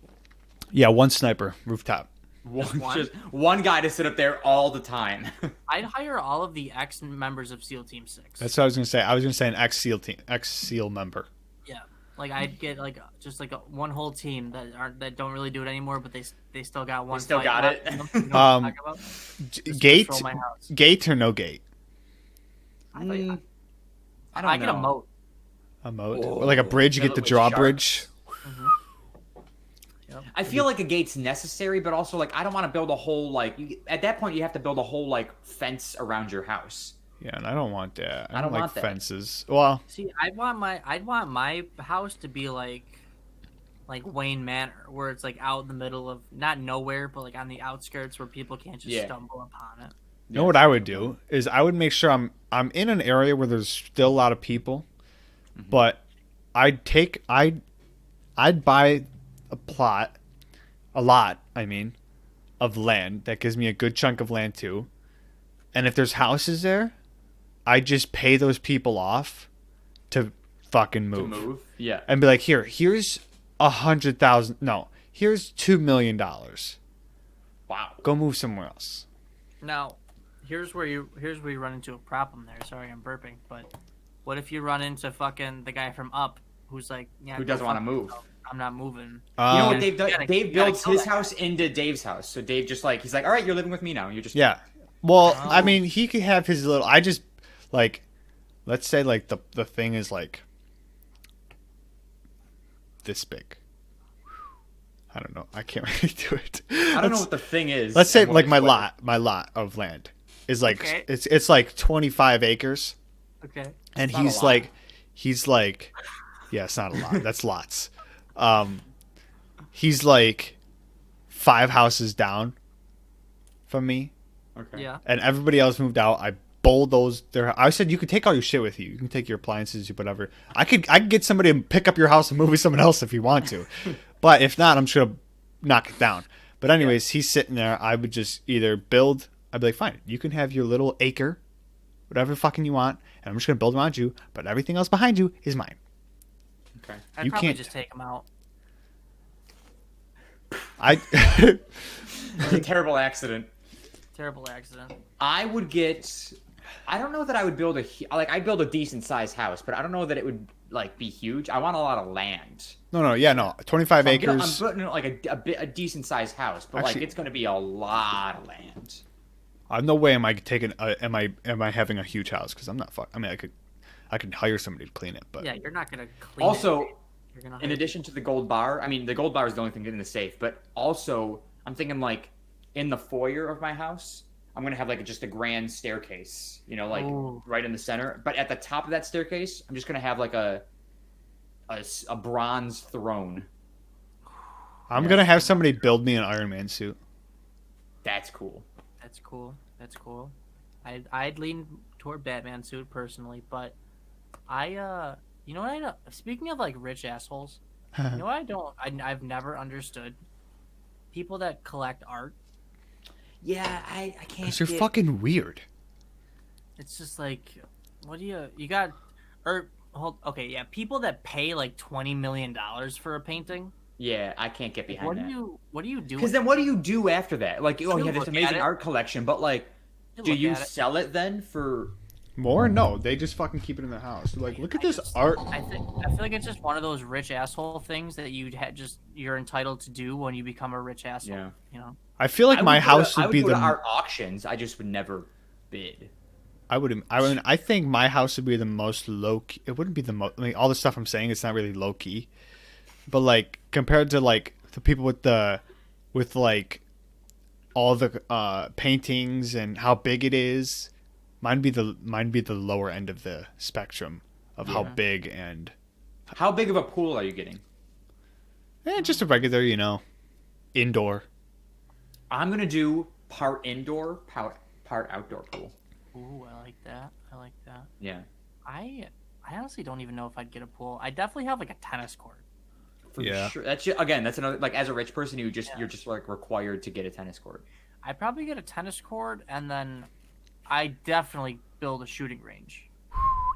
Yeah, one sniper rooftop. one? Just one guy to sit up there all the time. I'd hire all of the ex members of SEAL Team 6. That's what I was gonna say. I was gonna say an ex SEAL member. Yeah, like I'd get like just like one whole team that don't really do it anymore, but they still got one. still fight got left it. in them, you know what I'm talking about? Just Gate, patrol my house. gate or no gate? I thought- I don't I know. get a moat. A moat, Oh, or like a bridge. You fill get it the with drawbridge. Yep. I feel like a gate's necessary, but also like I don't want to build a whole like. At that point, you have to build a whole like fence around your house. Yeah, and I don't want that. I I don't don't like want that. fences. Well, See, I'd want my house to be like Wayne Manor, where it's like out in the middle of not nowhere, but like on the outskirts where people can't just Yeah. stumble upon it. you know what I would do is I would make sure I'm in an area where there's still a lot of people, but I'd buy a lot, I mean, of land that gives me a good chunk of land too. And if there's houses there, I just pay those people off to fucking To move. move. Yeah. And be like, here's $100,000. No, here's $2 million. Wow. Go move somewhere else. Now, here's where you run into a problem there. Sorry, I'm burping, but what if you run into fucking the guy from Up, who's like, yeah, Who go doesn't want to fuck move? yourself. I'm not moving. You know what Um, Dave does? you gotta- Dave you gotta builds kill his that house into Dave's house. So Dave just like he's like, all right, you're living with me now. You're just yeah. Well, Oh. I mean, he could have his little. I just like, let's say like the thing is like this big. I don't know. I can't really do it. I don't know what the thing is. Let's say and what like it's my lot of land is like Okay. it's like 25 acres, Okay. and It's not a he's lot. like, yeah, it's not a lot. That's lots. He's like 5 houses from me, Okay. Yeah. and everybody else moved out. I bulldoze their. I said you could take all your shit with you. You can take your appliances, whatever. I could get somebody to pick up your house and move with someone else if you want to, but if not, I'm just gonna knock it down. But anyways, he's sitting there. I would just either build. I'd be like, fine, you can have your little acre, whatever fucking you want, and I'm just gonna build around you. But everything else behind you is mine. Okay. I'd You probably can't- just take him out. I It's a terrible accident. Terrible accident. I would get. I don't know that I would build I'd build a decent sized house, but I don't know that it would like be huge. I want a lot of land. no. 25 I'm acres. building like a decent sized house, but like Actually- it's gonna be a lot of land. No way am I taking. Am I having a huge house? Because I'm not. I mean, I could hire somebody to clean it, but Yeah, you're not gonna clean Also, it. You're gonna in addition to the gold bar, I mean the gold bar is the only thing in the safe, but also I'm thinking like in the foyer of my house, I'm gonna have like just a grand staircase, you know, like Ooh. right in the center. But at the top of that staircase, I'm just gonna have like a bronze throne. I'm gonna have somebody build me an Iron Man suit. That's cool. That's cool. That's cool. I'd lean toward Batman suit personally, but you know what I know? Speaking of like rich assholes, you know what I've never understood people that collect art. Yeah, I can't. Because you're fucking weird. It's just like, what do you got? Okay, yeah, people that pay like $20 million for a painting. Yeah, I can't get behind What that. do you do? Because then what do you do after that? Like, oh, You yeah, this look at amazing it. art collection, but like, You do look you at it. sell it then for? More? No, they just fucking keep it in their house. They're like, look at this art. I feel like it's just one of those rich asshole things that you're entitled to do when you become a rich asshole. Yeah. You know. I feel like I my would go house to, I would be go to the. art auctions. I just would never bid. I think my house would be the most low key. It wouldn't be the most. I mean, all the stuff I'm saying, it's not really low key, but like compared to like the people with like all the paintings and how big it is, mine be the lower end of the spectrum of how Yeah. big and How big of a pool are you getting? just a regular, indoor. I'm gonna do part indoor, part outdoor pool. Ooh, I like that. I like that. Yeah, I honestly don't even know if I'd get a pool. I definitely have like a tennis court. for Yeah. sure. That's another like as a rich person, you're just like required to get a tennis court. I'd probably get a tennis court, and then I definitely build a shooting range.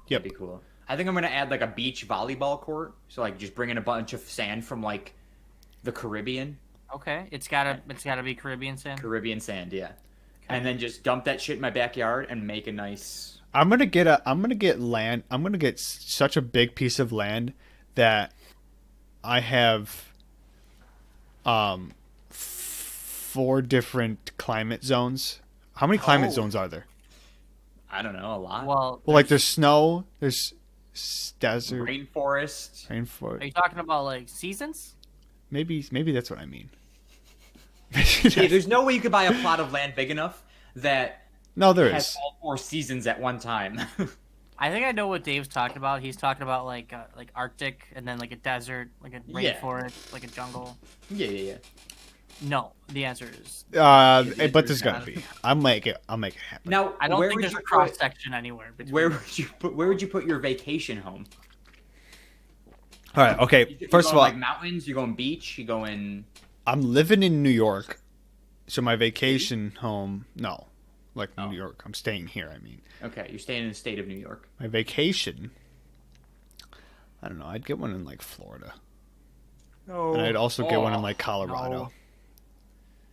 Yep. That'd be cool. I think I'm gonna add like a beach volleyball court. So like just bring in a bunch of sand from like the Caribbean Okay, it's gotta be Caribbean sand. Caribbean sand, yeah. And then just dump that shit in my backyard and make a nice. I'm gonna get land. I'm gonna get such a big piece of land that I have 4 different climate zones. How many climate zones are there? I don't know, a lot. Well, Well, like there's snow, there's desert, Rainforest. are rainforest. you talking about like seasons? Maybe that's what I mean. Yeah, there's no way you could buy a plot of land big enough that No, there has is. all 4 seasons at one time. I think I know what Dave's talking about. He's talking about like Arctic and then like a desert, like a Yeah. rainforest, like a jungle. Yeah. No, the answer is But there's gonna be. I'll make it happen. Now, I don't where think would there's you a cross put, section anywhere between. where would you put your vacation home? All right. Okay. You First of going, all, like mountains. You going beach. You going. I'm living in New York, so my vacation home. No, like Oh. New York. I'm staying here. I mean, Okay, you're staying in the state of New York. my vacation. I don't know. I'd get one in like Florida, No. and I'd also get one in like Colorado. no.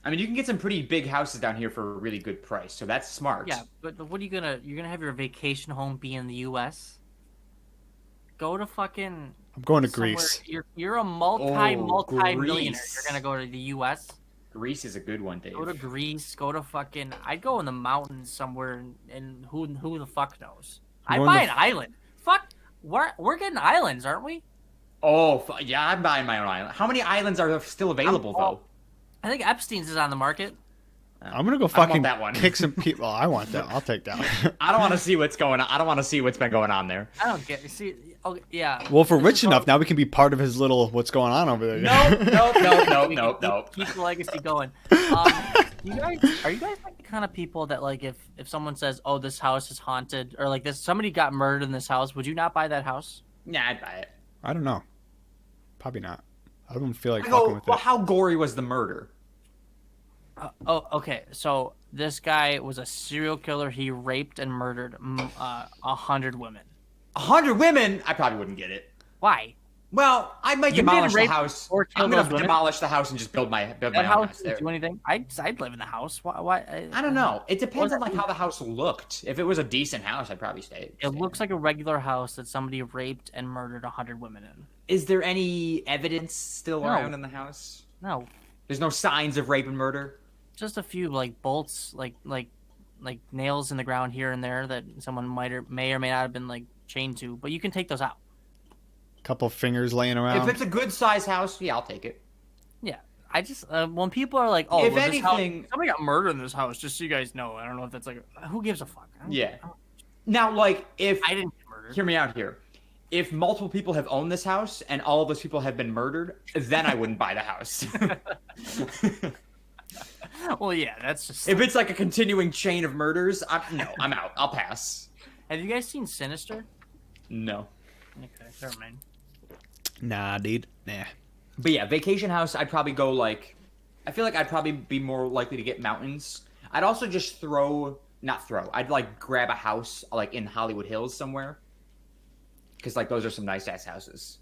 I mean, you can get some pretty big houses down here for a really good price, so that's smart. Yeah, but you're gonna have your vacation home be in the U.S. Go to fucking. I'm going to somewhere- Greece. You're a multi-millionaire. Greece. You're gonna go to the U.S. Greece is a good one, Dave. Go to Greece. Go to fucking. I'd go in the mountains somewhere, and who the fuck knows? I'd going buy to- an island. Fuck, we're getting islands, aren't we? Oh, yeah, I'm buying my own island. How many islands are still available, though? I think Epstein's is on the market. I'm gonna go want fucking that one. kick some people. I want that. I'll take that one. I don't want to see what's going on. I don't want to see what's been going on there. I don't get. See, okay, yeah. Well, if we're rich enough, now we can be part of his little what's going on over there. No. Keep the legacy going. You guys, are you guys like the kind of people that like if someone says, "Oh, this house is haunted," or like this somebody got murdered in this house, would you not buy that house? Yeah, I'd buy it. I don't know. Probably not. I don't feel like I fucking go, with well, it. how gory was the murder? Okay. So this guy was a serial killer. He raped and murdered 100 women. 100 women? I probably wouldn't get it. Why? Well, I might You demolish didn't the rape house. or kill I'm gonna those women? demolish the house and just build my That own house house didn't there. do anything. I'd live in the house. Why? I don't know. It depends on Well, like how the house looked. If it was a decent house, I'd probably stay. It looks like a regular house that somebody raped and murdered 100 women in. Is there any evidence still No. around in the house? No, There's no signs of rape and murder. just a few like bolts, like nails in the ground here and there that someone may or may not have been like chained to. But you can take those out. Couple fingers laying around. If it's a good size house, yeah, I'll take it. Yeah, I just when people are like, "Oh, If well, this house- anything- somebody got murdered in this house," just so you guys know. I don't know if that's like, who gives a fuck? Yeah. Now, like, if I didn't get murdered. hear me out here. If multiple people have owned this house and all of those people have been murdered, then I wouldn't buy the house. Well, yeah, that's just. If it's like a continuing chain of murders, I'm out. I'll pass. Have you guys seen Sinister? No. Okay, never mind. Nah, dude. Nah. But yeah, vacation house, I'd probably go like, I feel like I'd probably be more likely to get mountains. I'd also just I'd like grab a house like in Hollywood Hills somewhere. Because like those are some nice ass houses.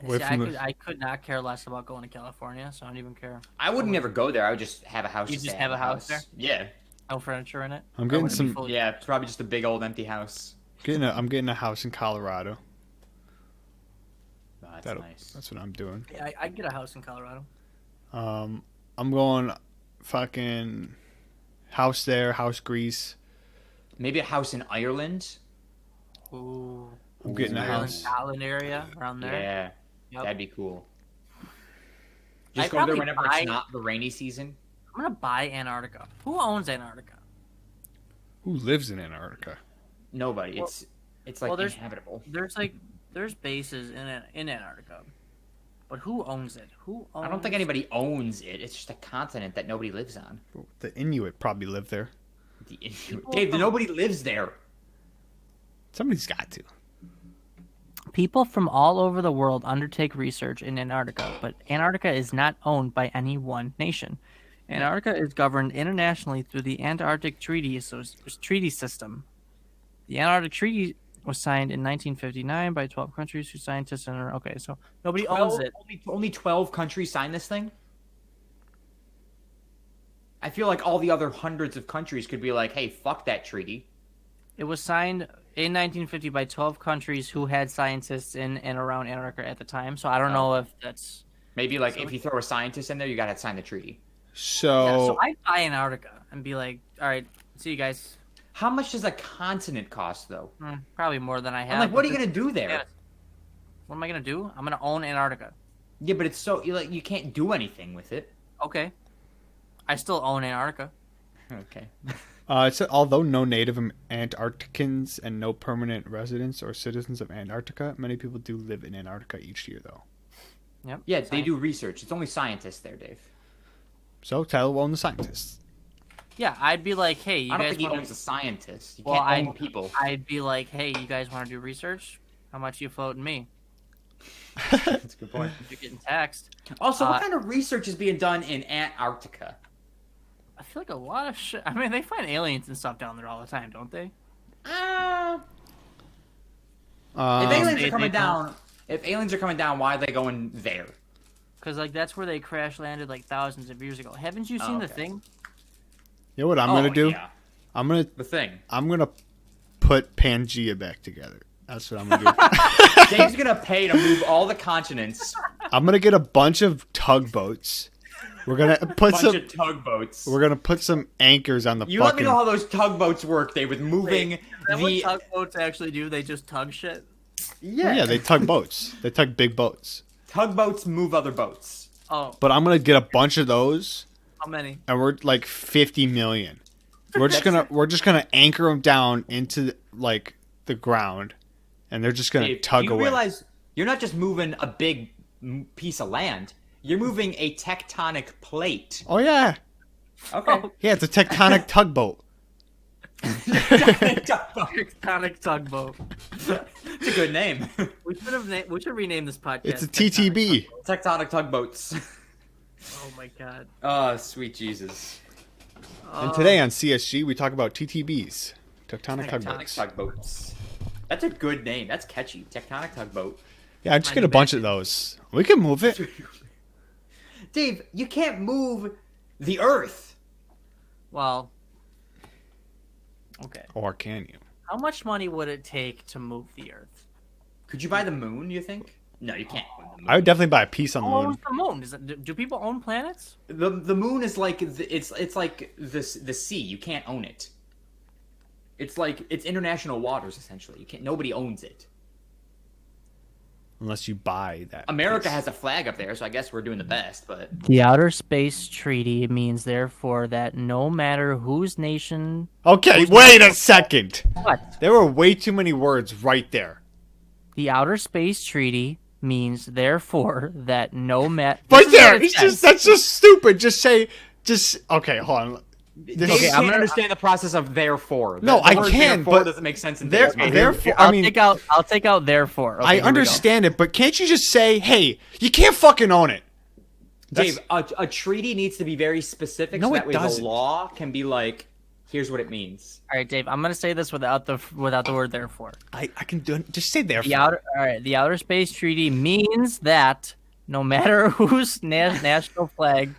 Away from the- I could not care less about going to California, so I don't even care. I wouldn't never go there. I would just have a house. You to just stay have at a house there? Yeah. No furniture in it. I'm Or getting would it be some- fully- Yeah, it's probably just a big old empty house. I'm getting a house in Colorado. Oh, that's That'll- nice. That's what I'm doing. Yeah, I'd get a house in Colorado. I'm going fucking house there, house Greece. Maybe a house in Ireland. Ooh. I'm getting a Ireland, house. Scotland area around there. Yeah, Yep. that'd be cool. I'd Just go there probably whenever buy- it's not the rainy season. I'm gonna buy Antarctica. Who owns Antarctica? Who lives in Antarctica? Nobody. Well- It's like well, there's- inhabitable. There's bases in Antarctica, but who owns it? Who owns? I don't think anybody owns it. It's just a continent that nobody lives on. The Inuit probably live there. The Inuit. People Dave, from- nobody lives there. Somebody's got to. People from all over the world undertake research in Antarctica, but Antarctica is not owned by any one nation. Antarctica is governed internationally through the Antarctic Treaty System. The Antarctic Treaty was signed in 1959 by 12 countries whose scientists and okay, so nobody owns it. Only 12 countries signed this thing? I feel like all the other hundreds of countries could be like, hey, fuck that treaty. It was signed in 1950 by 12 countries who had scientists in and around Antarctica at the time. So I don't know if that's Maybe like if you throw a scientist in there, you gotta sign the treaty. So I'd buy Antarctica and be like, all right, see you guys. How much does a continent cost though? Probably more than I have. I'm like, what are you but gonna do there? yeah. What am I gonna do? I'm gonna own Antarctica. Yeah, but it's so like you can't do anything with it. Okay. I still own Antarctica. Okay. It said, although no native Antarcticans and no permanent residents or citizens of Antarctica, many people do live in Antarctica each year, though. Yep. Yeah, they do research. It's only scientists there, Dave. So Tyler will own the scientists. Yeah, I'd be like, hey, you I don't guys think he want owns a scientist. You Well, can't own people. I'd be like, hey, you guys want to do research? How much you floating me? That's a good point. You're getting taxed. Also, what kind of research is being done in Antarctica? I feel like a lot of shit. I mean, they find aliens and stuff down there all the time, don't they? If aliens They are coming don't. down, why are they going there? Because like that's where they crash landed like thousands of years ago. Haven't you seen The okay. Thing? You know what I'm gonna do? Yeah. I'm gonna The Thing. put Pangea back together. That's what I'm gonna do. Dave's gonna pay to move all the continents. I'm gonna get a bunch of tugboats. We're gonna put Bunch some. of tugboats. We're gonna put some anchors on the You let me fucking. know how those tugboats work, Dave, with moving Is that what the. tugboats actually do? They just tug shit. Yeah, they tug boats. They tug big boats. Tugboats move other boats. Oh, But I'm gonna get a bunch of those, how many? and we're like 50 million. We're just gonna anchor them down into like the ground, and they're just gonna Dave, tug you away. realize you're not just moving a big piece of land. You're moving a tectonic plate. Oh yeah, Okay. yeah. It's a tectonic tugboat. Tectonic tugboat. It's a good name. We should rename this podcast. It's a Tectonic TTB. Tugboat. Tectonic tugboats. Oh my god. Oh, sweet Jesus. And today on CSG we talk about TTBs, tectonic Tectonic tugboats. tugboats. That's a good name. That's catchy. Tectonic tugboat. Yeah, I just get a bunch of those. We can move it. Dave, you can't move the Earth. Well. Okay. Or can you? How much money would it take to move the Earth? Could you buy the moon, you think? No, you can't own the moon. I would definitely buy a piece on the Who moon. owns the moon? Do people own planets? The moon is like it's like the sea. You can't own it. It's like it's international waters essentially. You can't. Nobody owns it. Unless you buy that. America piece. has a flag up there, so I guess we're doing the best. But The Outer Space Treaty means, therefore, that no matter whose nation... Okay, wait a second. What? There were way too many words right there. The Outer Space Treaty means, therefore, that no matter... Right there. That's just stupid. Okay, hold on. This Dave is- can't understand the process of therefore. No, The I word can, Therefore but doesn't make sense in there- Dave's mind. therefore, I'll I mean, take out therefore. Okay, I here we go. understand it, but can't you just say, "Hey, you can't fucking own it"? Dave, a treaty needs to be very specific, No, so it that way doesn't. the law can be like, here's what it means. All right, Dave. I'm gonna say this without the word therefore. I can do it. Just say there. The Outer Space Treaty means that no matter whose national flags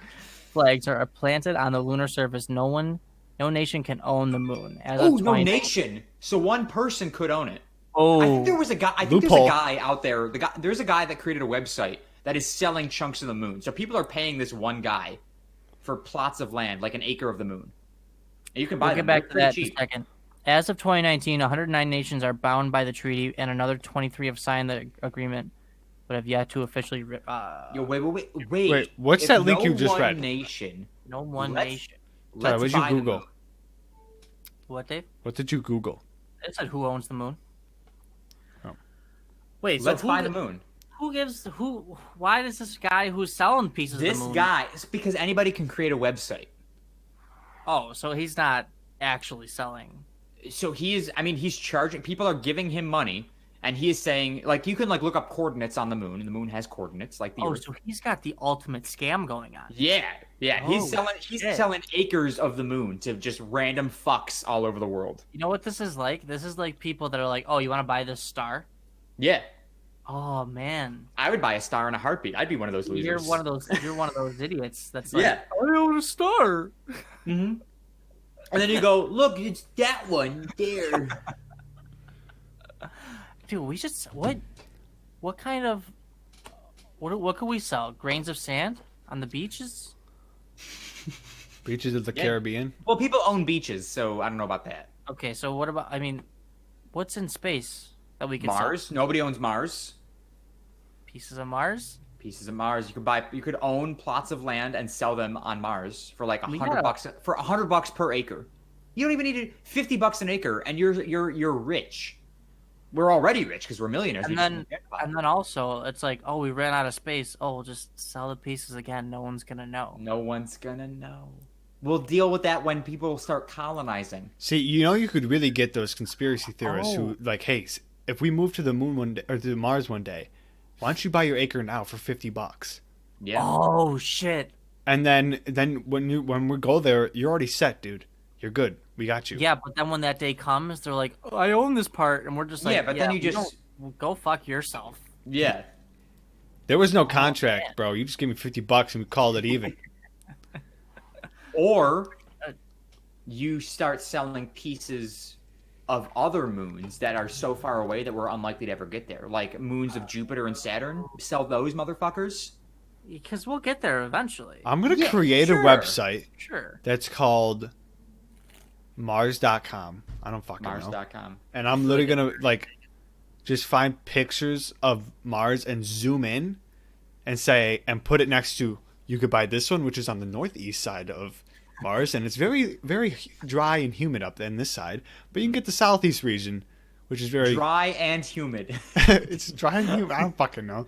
are planted on the lunar surface, no nation can own the moon. As Oh, of no 20 nation. So one person could own it. Oh, I think there was a guy. I think there's Loophole. a guy out there. There's a guy that created a website that is selling chunks of the moon. So people are paying this one guy for plots of land, like an acre of the moon. And you can buy we'll them. get back They're to pretty that in a cheap. second. As of 2019, 109 nations are bound by the treaty, and another 23 have signed the agreement, but have yet to officially. Yo, wait. Wait, what's If that link you no just one read? Nation. No one Let's- nation. Sorry, Let's what'd you buy the Google? moon. What, Dave? What did you Google? It said who owns the moon. Oh. Wait, so Let's buy the moon. Who gives why does this guy who's selling pieces This of the moon? guy, it's because anybody can create a website. Oh, so he's not actually selling. So he's charging, people are giving him money, and he is saying, like, you can, like, look up coordinates on the moon, and the moon has coordinates, like the Oh, Earth. so he's got the ultimate scam going on. Yeah, he's Oh, he's shit. selling acres of the moon to just random fucks all over the world. You know what this is like? This is like people that are like, "Oh, you want to buy this star? Yeah. Oh man, I would buy a star in a heartbeat. I'd be one of those losers. you're one of those. You're one of those idiots. That's like, Yeah. I own a star. Mm-hmm. And then you go, look, it's that one there. Dude, we should. What kind of? What could we sell? Grains of sand on the beaches? Beaches of the Yeah. Caribbean. Well, people own beaches, so I don't know about that. Okay, so what about? I mean, what's in space that we could sell? Mars? Nobody owns Mars. Pieces of Mars? Pieces of Mars. You could own plots of land and sell them on Mars for like We $100 gotta- for $100 per acre. You don't even need $50 an acre, and you're rich. We're already rich because we're millionaires. And We just then, don't forget about it. and then also, it's like, oh, we ran out of space. Oh, we'll just sell the pieces again. No one's gonna know. No one's gonna know. We'll deal with that when people start colonizing. See, you could really get those conspiracy theorists Oh. who like, hey, if we move to the moon one day or to Mars one day, why don't you buy your acre now for $50? Yeah. Oh shit! And then when we go there, you're already set, dude. You're good. We got you. Yeah, but then when that day comes, they're like, oh, I own this part, and we're just like, Yeah, but then you we just- don't- well, go fuck yourself. Yeah. There was no Oh, contract, man. bro. You just give me $50 and we called it even. Or you start selling pieces of other moons that are so far away that we're unlikely to ever get there, like moons of Jupiter and Saturn. Sell those motherfuckers. Because we'll get there eventually. I'm gonna Yeah, create sure. a website Sure. that's called Mars.com. I don't fucking know. Mars.com. And I'm literally gonna like just find pictures of Mars and zoom in and say and put it next to you could buy this one, which is on the northeast side of Mars, and it's very, very dry and humid up in this side. But you can get the southeast region, which is very Dry and humid. it's dry and humid. I don't fucking know.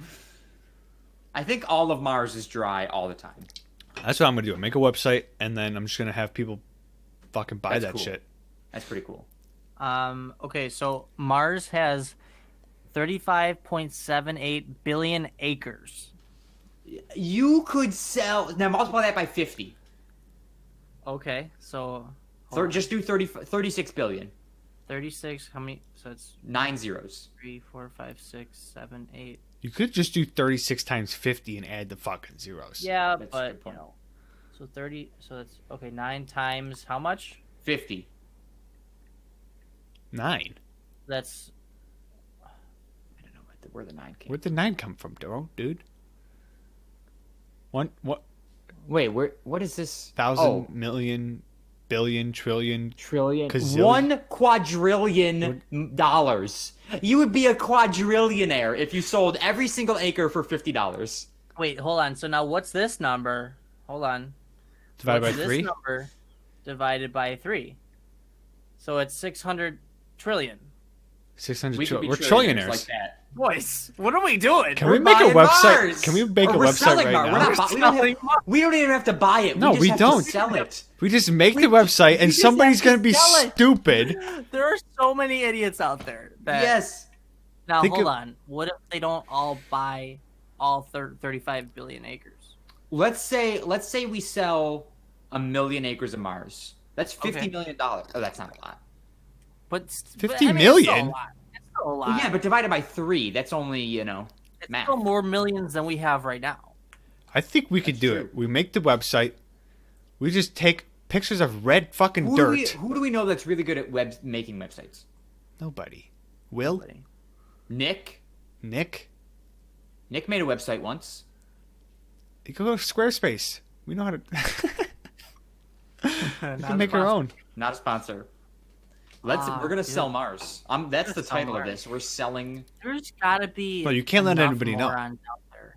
I think all of Mars is dry all the time. That's what I'm gonna do. Make a website, and then I'm just gonna have people fucking buy That's that cool. shit. That's pretty cool. Okay, so Mars has 35.78 billion acres. You could sell now multiply that by 50. Okay, so Just do 36 billion. 36. How many? So it's 9 zeros. 3, 4, 5, 6, 7, 8. You could just do 36 times 50 and add the fucking zeros. Yeah, That's a but good you point. know, so 30. So that's okay. 9 times how much? 50. 9. That's I don't know where the 9 came. Where'd the 9 come from, dude? What Wait, what is this? thousand, Oh, million, billion, trillion? trillion. Gazillion. $1 quadrillion dollars. You would be a quadrillionaire if you sold every single acre for $50. wait. Hold on. So now what's this number? Hold on. Divided by What's this 3? number divided by 3? So it's 600 trillion. 600 We could be We're trillionaires trillionaires. like that. Boys, what are we doing? Can we We're make a buying website? Mars. Can we make Or a we're website selling right Mars. now? We're not bu- we, don't selling have, we don't even have to buy it. No, we we just have don't. to sell it. We just make the website and just somebody's have going to to be sell it. stupid. There are so many idiots out there. That, Yes. Now Think hold of- on. What if they don't all buy all 35 billion acres? Let's say we sell 1 million acres of Mars. That's $50 Okay. million dollars. Oh, that's not a lot. But 50 It's still million? a lot. It's still a Well, lot. yeah, but divided by 3, that's only, it's math. still more millions than we have right now. I think we could That's do true. it. We make the website. We just take pictures of red fucking Who dirt. do we know that's really good at making websites? Nobody. Will? Nobody. Nick? Nick? Nick made a website once. You can go to Squarespace. We know how to. We Not can make our responsible. own. Not a sponsor. We're gonna dude. sell Mars. That's the Sell title of Mars. this. We're selling There's gotta be. No, you can't let enough anybody know. morons out there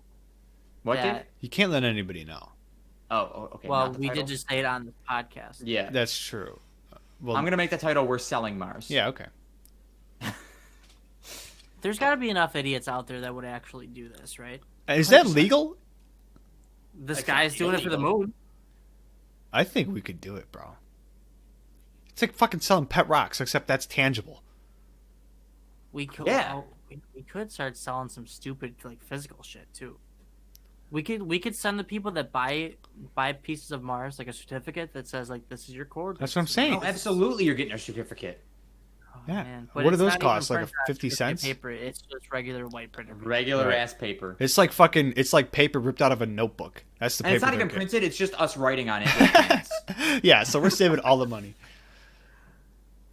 what? that- Dave? You can't let anybody know. Oh, okay. Well, not the we title. did just say it on the podcast. Yeah. That's true. Well, I'm gonna make the title "We're Selling Mars." yeah, okay. There's gotta be enough idiots out there that would actually do this, right? Is that 100%. legal? This That's guy's not doing it for the illegal. moon. I think we could do it, bro. It's like fucking selling pet rocks, except that's tangible. We could. Yeah. We could start selling some stupid like physical shit too. We could send the people that buy pieces of Mars like a certificate that says like this is your cord. That's what I'm saying. Oh, absolutely, you're getting a certificate. Yeah. Man. What do it's those not even cost? Like a printed on 50 certificate cents? Paper. It's just regular white printer paper. Regular Right. ass paper. It's like fucking. It's like paper ripped out of a notebook. That's the And paper. it's not they're even getting. printed. It's just us writing on it. With pens. Yeah, so we're saving all the money.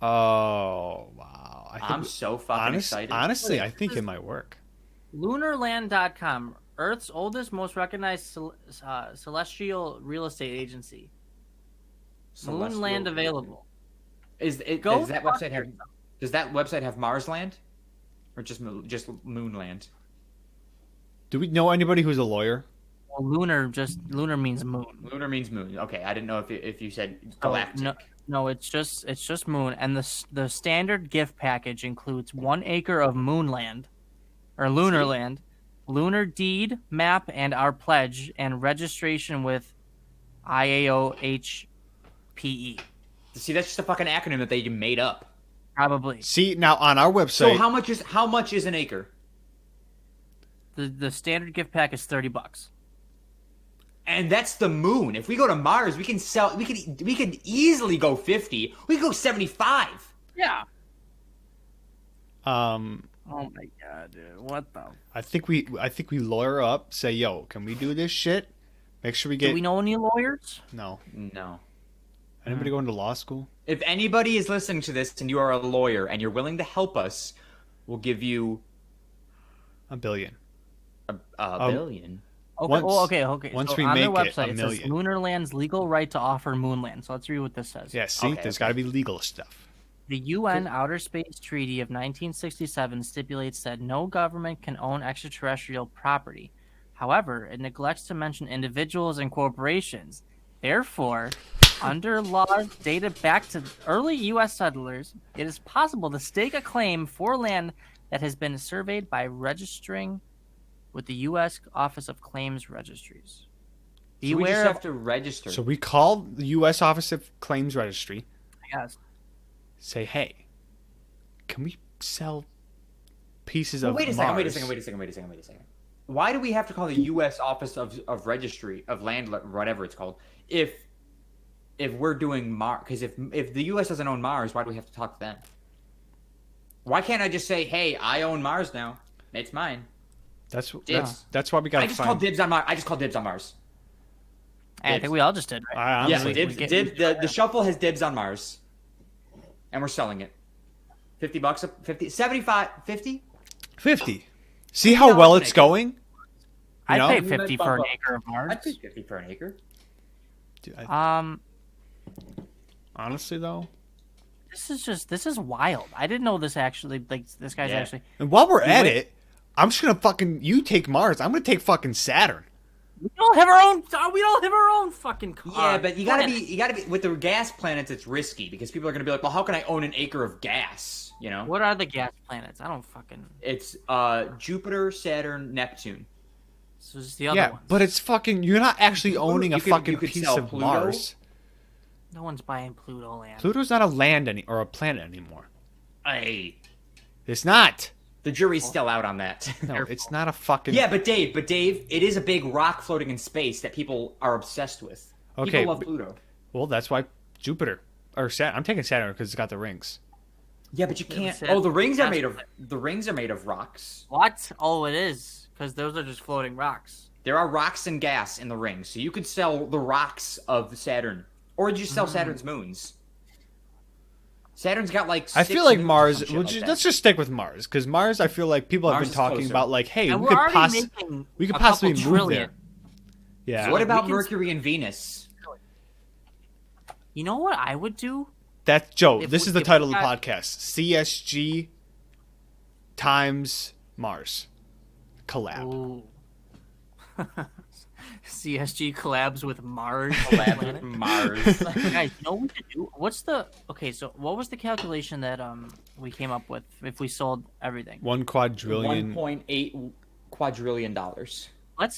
Oh wow! I'm so fucking excited. Honestly, I think it might work. Lunarland.com, Earth's oldest, most recognized celestial real estate agency. Celestial Moonland Real available. Go does that website have? Does that website have Marsland, or just Moonland? Do we know anybody who's a lawyer? Well, lunar means moon. Lunar means moon. Okay, I didn't know if you said Oh, galactic. no, it's just moon, and the standard gift package includes 1 acre of moonland, or lunar land, lunar deed map, and our pledge and registration with IAOHPE. See, that's just a fucking acronym that they made up. Probably See, now on our website, So how much is an acre? the standard gift pack is $30. And that's the moon. If we go to Mars, we can sell. We can easily go 50. We can go 75. Yeah. um, Oh my god, dude! What the? I think we lawyer up. Say, yo, can we do this shit? Make sure we get. Do we know any lawyers? No. No. Anybody going to law school? If anybody is listening to this and you are a lawyer and you're willing to help us, we'll give you $1 billion. a billion. Okay. Once- okay. once so we on their make it, website, $1 it says million. Lunarland's legal right to offer moonland. So let's read what this says. Yeah, see, Okay, there's okay. got to be legal stuff. The UN Outer Space Treaty of 1967 stipulates that no government can own extraterrestrial property. However, it neglects to mention individuals and corporations. Therefore, under laws dated back to early U.S. settlers, it is possible to stake a claim for land that has been surveyed by registering with the U.S. Office of Claims Registries. So we just Beware have of, to register. So we call the U.S. Office of Claims Registry. yes. Say, hey, can we sell pieces Well, of wait a Mars? second. Wait a second. Why do we have to call the U.S. Office of Registry of Land, whatever it's called, if we're doing Mars? Because if the U.S. doesn't own Mars, why do we have to talk to them? Why can't I just say, hey, I own Mars now. It's mine. That's Dibs. that's why we got I to just find. called dibs on Mars. I just called dibs on Mars. I think we all just did, right? I Yeah, honestly, dibs. The shuffle has dibs on Mars, and we're selling it. $50 a 50, 75, 50. 50. See how $50 well an it's acre. going? You I'd know? pay You 50 might for an bump up. acre of Mars. I'd pay 50 for an acre. Dude, I- Um, honestly, though. this is wild. I didn't know this actually. Like this guy's Yeah. actually. And while we're at wait- it, I'm just gonna fucking. You take Mars. I'm gonna take fucking Saturn. We all have our own. We all have our own fucking car. Yeah, but you gotta be with the gas planets. It's risky because people are gonna be like, well, how can I own an acre of gas? You know, What are the gas planets? I don't fucking. it's Jupiter, Saturn, Neptune. So it's the other Yeah, ones. but it's fucking. You're not actually owning a you fucking could piece sell of Pluto. Mars. no one's buying Pluto land. Pluto's not a land or a planet anymore. Hey, It's not. the jury's still out on that. No, it's not a fucking. Yeah, but Dave, it is a big rock floating in space that people are obsessed with. Okay, People love but- Pluto. Well, that's why Jupiter or Saturn. I'm taking Saturn because it's got the rings. Yeah, but you Yeah, can't. but Oh, the rings are that's- made of rocks. What? Oh, it is because those are just floating rocks. There are rocks and gas in the rings, so you could sell the rocks of Saturn, or just sell Saturn's moons. Saturn's got like. I 6 feel like moons or Mars. some shit Well, like that. let's just stick with Mars because Mars. I feel like people have Mars been is talking closer. about like, hey, And we we're could already possibly making we could a couple possibly move trillion. there. Yeah. What about we can- Mercury and Venus? You know what I would do? That's Joe. If This we- is the if title we of the got- podcast: CSG times Mars collab. Ooh. CSG collabs with Mars. Collab with Mars. Guys, you know what we could do? What's the so what was the calculation that we came up with if we sold everything? 1 quadrillion. $1.8 quadrillion.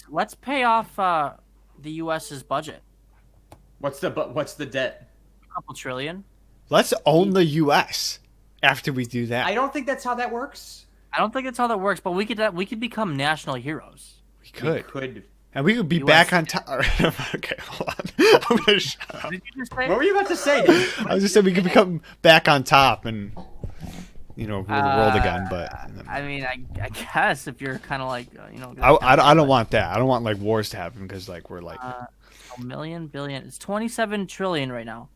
Let's pay off the US's budget. What's the debt? A couple trillion. Let's own the U.S. after we do that. I don't think that's how that works. I don't think that's how that works, but we could become national heroes. We could. We could. And we could be US. back on top. Okay, hold on. I'm gonna shut up. What did you just say? What were you about to say, dude? I was just saying we could become back on top and rule the world again. But I mean, I guess if you're kind of like, I don't want that. I don't want like wars to happen because like we're like, a million billion. It's 27 trillion right now,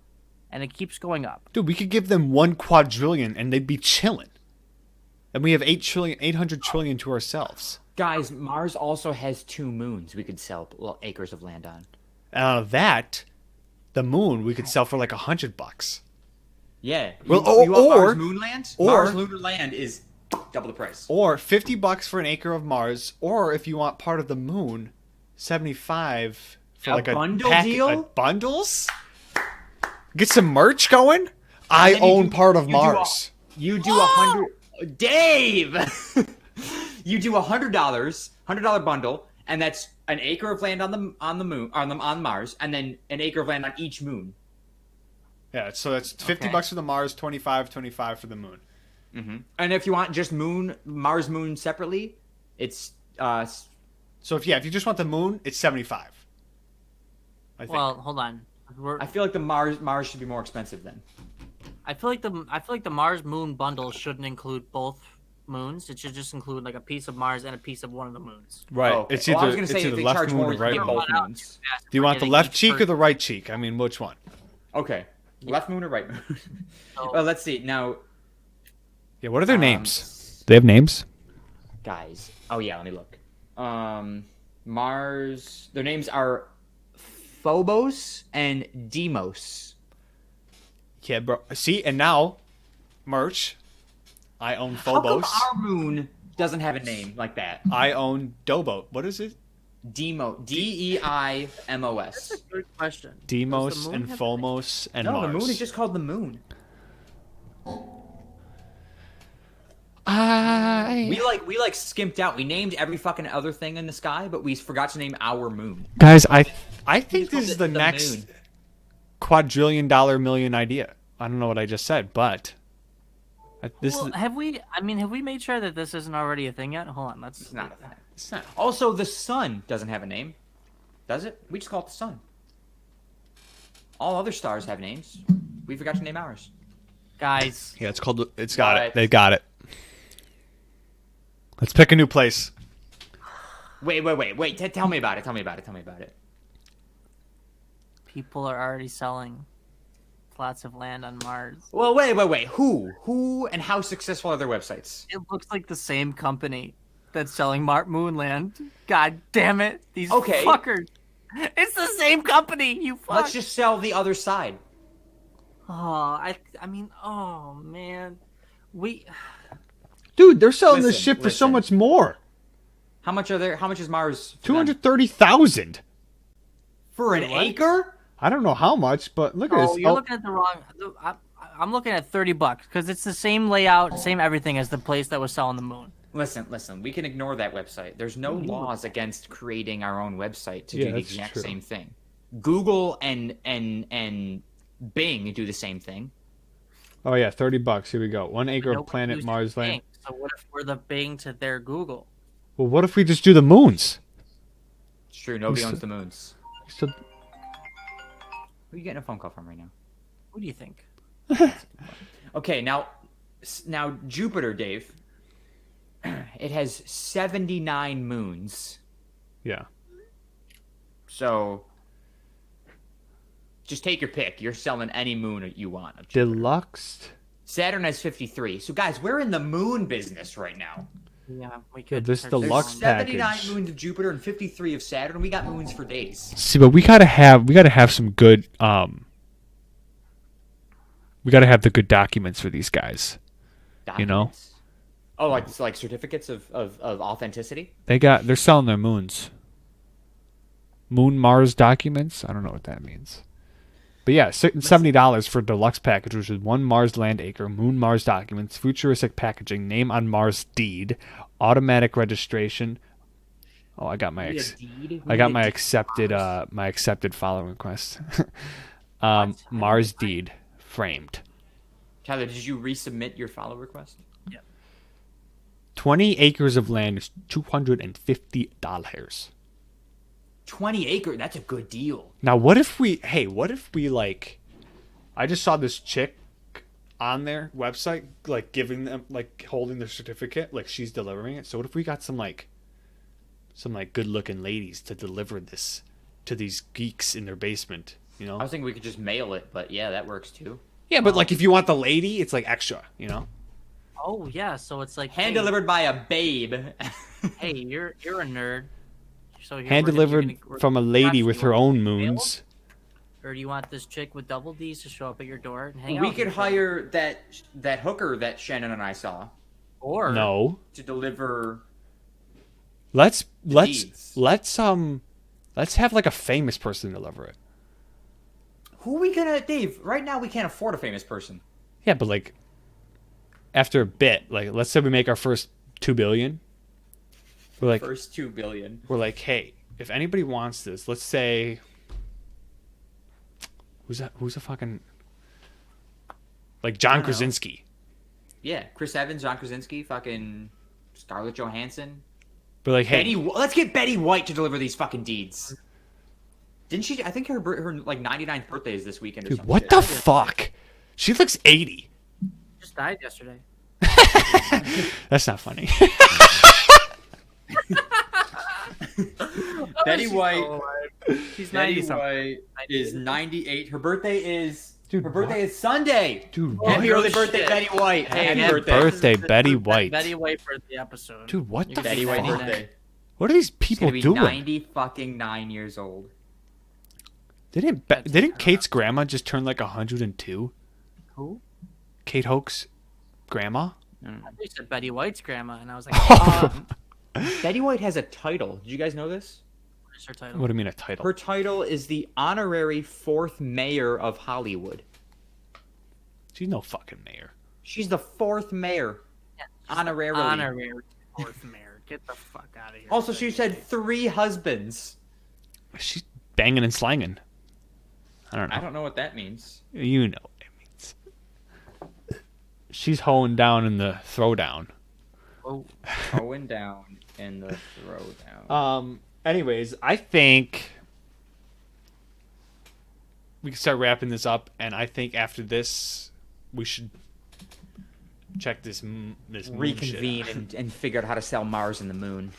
and it keeps going up. dude, we could give them 1 quadrillion and they'd be chilling, and we have 800 trillion to ourselves. Guys, Mars also has 2 moons we could sell acres of land on. And out of that, the moon we could sell for like $100. Yeah. Well, you want or- Mars moon land? or- Mars lunar land is double the price. Or $50 for an acre of Mars, or if you want part of the moon, 75 for A like a bundle packet, deal? bundles. Get some merch going. I then you own do- part of you do a- Mars. You do 100, Dave. You do $100 bundle, and that's an acre of land on the moon on Mars, and then an acre of land on each moon. Yeah, so that's $50 for the Mars, 25 for the moon. And if you want just Mars moon separately, it's So if you just want the moon, it's 75. I think. Well, hold on. I feel like the Mars should be more expensive then. I feel like the Mars Moon bundle shouldn't include both moons. It should just include like a piece of Mars and a piece of one of the moons. Right. Oh, okay. It's Well, I either was gonna it's say if either they left charge moon more, or you right can get moon. both moons. Do you want the left cheek or the right cheek? I mean, which one? Okay, left moon or right moon? So- Well, let's see now, Yeah. What are their names? They have names. guys. Oh yeah, let me look. Mars. Their names are Phobos and Deimos. Yeah, bro. See, and now, merch. I own How come Phobos. our moon doesn't have a name like that? I own Dobo. What is it? Deimos. That's Deimos. a good question. Deimos Does the moon and have- Phomos and No, Mars. the moon is just called the moon. We like skimped out. We named every fucking other thing in the sky, but we forgot to name our moon. Guys, I think just called this is it the the next moon. quadrillion-dollar million idea. I don't know what I just said, but this Well, is have we made sure that this isn't already a thing yet? Hold on, let's. It's not. It's not. Also, the sun doesn't have a name, does it? We just call it the sun. All other stars have names. We forgot to name ours. Guys, yeah, it's called. It's got What? it. They got it. Let's pick a new place. Wait. Tell me about it. Tell me about it. people are already selling plots of land on Mars. Well, wait. Who and how successful are their websites? It looks like the same company that's selling Moonland. God damn it, these Okay. fuckers! It's the same company. You fuck. Let's just sell the other side. Oh, I mean, oh man, Dude, they're selling this Listen, shit for so listen. much more. How much are there? How much is Mars? for them? 230,000. for an What? acre? I don't know how much, but look at Oh, this. you're looking at the wrong. I'm looking at $30 because it's the same layout, same everything as the place that was selling the moon. Listen. We can ignore that website. There's no laws against creating our own website to Yeah, do the that's exact true. same thing. Google and Bing do the same thing. Oh yeah, $30. Here we go. 1 acre of Nobody planet uses Mars land. Bing, so what if we're the Bing to their Google? Well, what if we just do the moons? It's true. Nobody Who's owns the- the moons. So, Who are you getting a phone call from right now? Who do you think? Okay, now Jupiter, Dave. It has 79 moons. yeah. So just take your pick. You're selling any moon that you want. of Jupiter. Deluxe. Saturn has 53. So guys, we're in the moon business right now. Yeah, we could. this search deluxe There's around. pack. 79 package. moons of Jupiter and 53 of Saturn. We got moons for days. See, but we gotta have some good we gotta have the good documents for these guys. You know? Documents. Oh, like certificates of authenticity? They're selling their moons. Moon Mars documents? I don't know what that means. But yeah, $70 for deluxe package, which is 1 Mars land acre, Moon Mars documents, futuristic packaging, name on Mars deed, automatic registration. Oh, I got my accepted following request. Mars deed framed. Tyler, did you resubmit your follow request? 20 acres of land is $250. 20 acre. That's a good deal. Now, what if we like, I just saw this chick on their website, like giving them, like holding their certificate, like she's delivering it. So what if we got some good looking ladies to deliver this to these geeks in their basement? You know? I was thinking we could just mail it, but yeah, that works too. Yeah, but like if you want the lady, it's like extra. You know? Oh yeah, so it's like Hand hey, delivered by a babe. Hey, you're a nerd. So here Hand delivered from a lady with her own moons. Or do you want this chick with double D's to show up at your door and hang out? We with could you? hire that hooker that Shannon and I saw Or No. to deliver. Let's deeds. have like a famous person deliver it. Who are we gonna, Dave? Right now, we can't afford a famous person. Yeah, but like after a bit, like let's say we make our first 2 billion. We're like First 2 billion. we're like, hey, if anybody wants this, let's say who's a fucking like John I don't know. Krasinski. Yeah, Chris Evans, John Krasinski, fucking Scarlett Johansson. But like, hey, Let's get Betty White to deliver these fucking deeds. Didn't she? I think her like 99th birthday is this weekend or dude, something. what the fuck? She looks 80. just died yesterday. That's not funny. Betty White. She's Betty 90 something. White is 98. Her birthday is. Dude, her birthday is Sunday. Dude, Happy what? early birthday, Shit. Betty White. Hey, Happy happy birthday. birthday, This is Betty the White. Betty White birthday episode. Dude, what You the can Betty say White that. birthday. What are these She's people gonna be doing? 90 fucking 9 years old. Didn't Kate's grandma just turn like 102? Who? Kate Hoke's grandma? I thought you said Betty White's grandma, and I was like, Betty White has a title. Did you guys know this? what is her title? What do you mean a title? Her title is the honorary 4th mayor of Hollywood. She's no fucking mayor. She's the 4th mayor. Honorarily. Honorary fourth mayor. Get the fuck out of here. Also, she's had 3 husbands. She's banging and slanging. I don't know. I don't know what that means. You know what it means. She's hoeing down in the throwdown. Oh, Going down in the throwdown. Anyways, I think we can start wrapping this up, and I think after this, we should check this moon shit Reconvene out. and figure out how to sell Mars and the moon.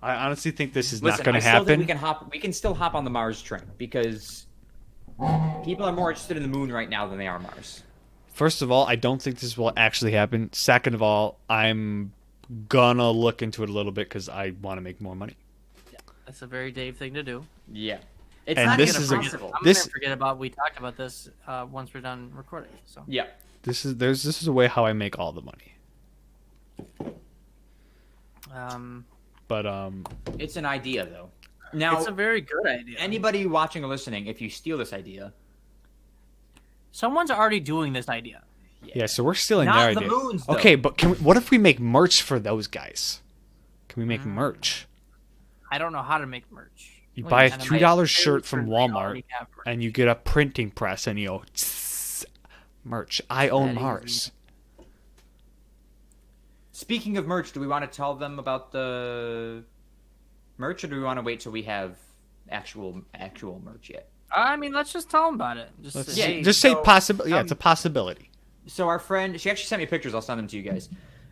I honestly think this is Listen, not going I to still think happen. we can still hop on the Mars train because people are more interested in the moon right now than they are Mars. First of all, I don't think this will actually happen. Second of all, I'm gonna look into it a little bit because I want to make more money. that's a very Dave thing to do. Yeah, it's And not this gonna is a- possible. I'm This- gonna forget about we talked about this once we're done recording. So Yeah, This is a way how I make all the money. But it's an idea though. Now, it's a very good idea. anybody watching or listening, if you steal this idea, Someone's already doing this idea. yeah, so we're stealing Not their the idea. moons, though. Okay, but what if we make merch for those guys? Can we make merch? I don't know how to make merch. You Well, buy a can. $2 shirt from They already Walmart have merch. and you get a printing press and you go "Tss, merch. I own That Mars. easy. speaking of merch, do we want to tell them about the merch, or do we want to wait till we have actual merch yet? I mean, let's just tell them about it. Just Let's say, just say so, possible. Yeah, it's a possibility. So our friend, she actually sent me pictures. I'll send them to you guys.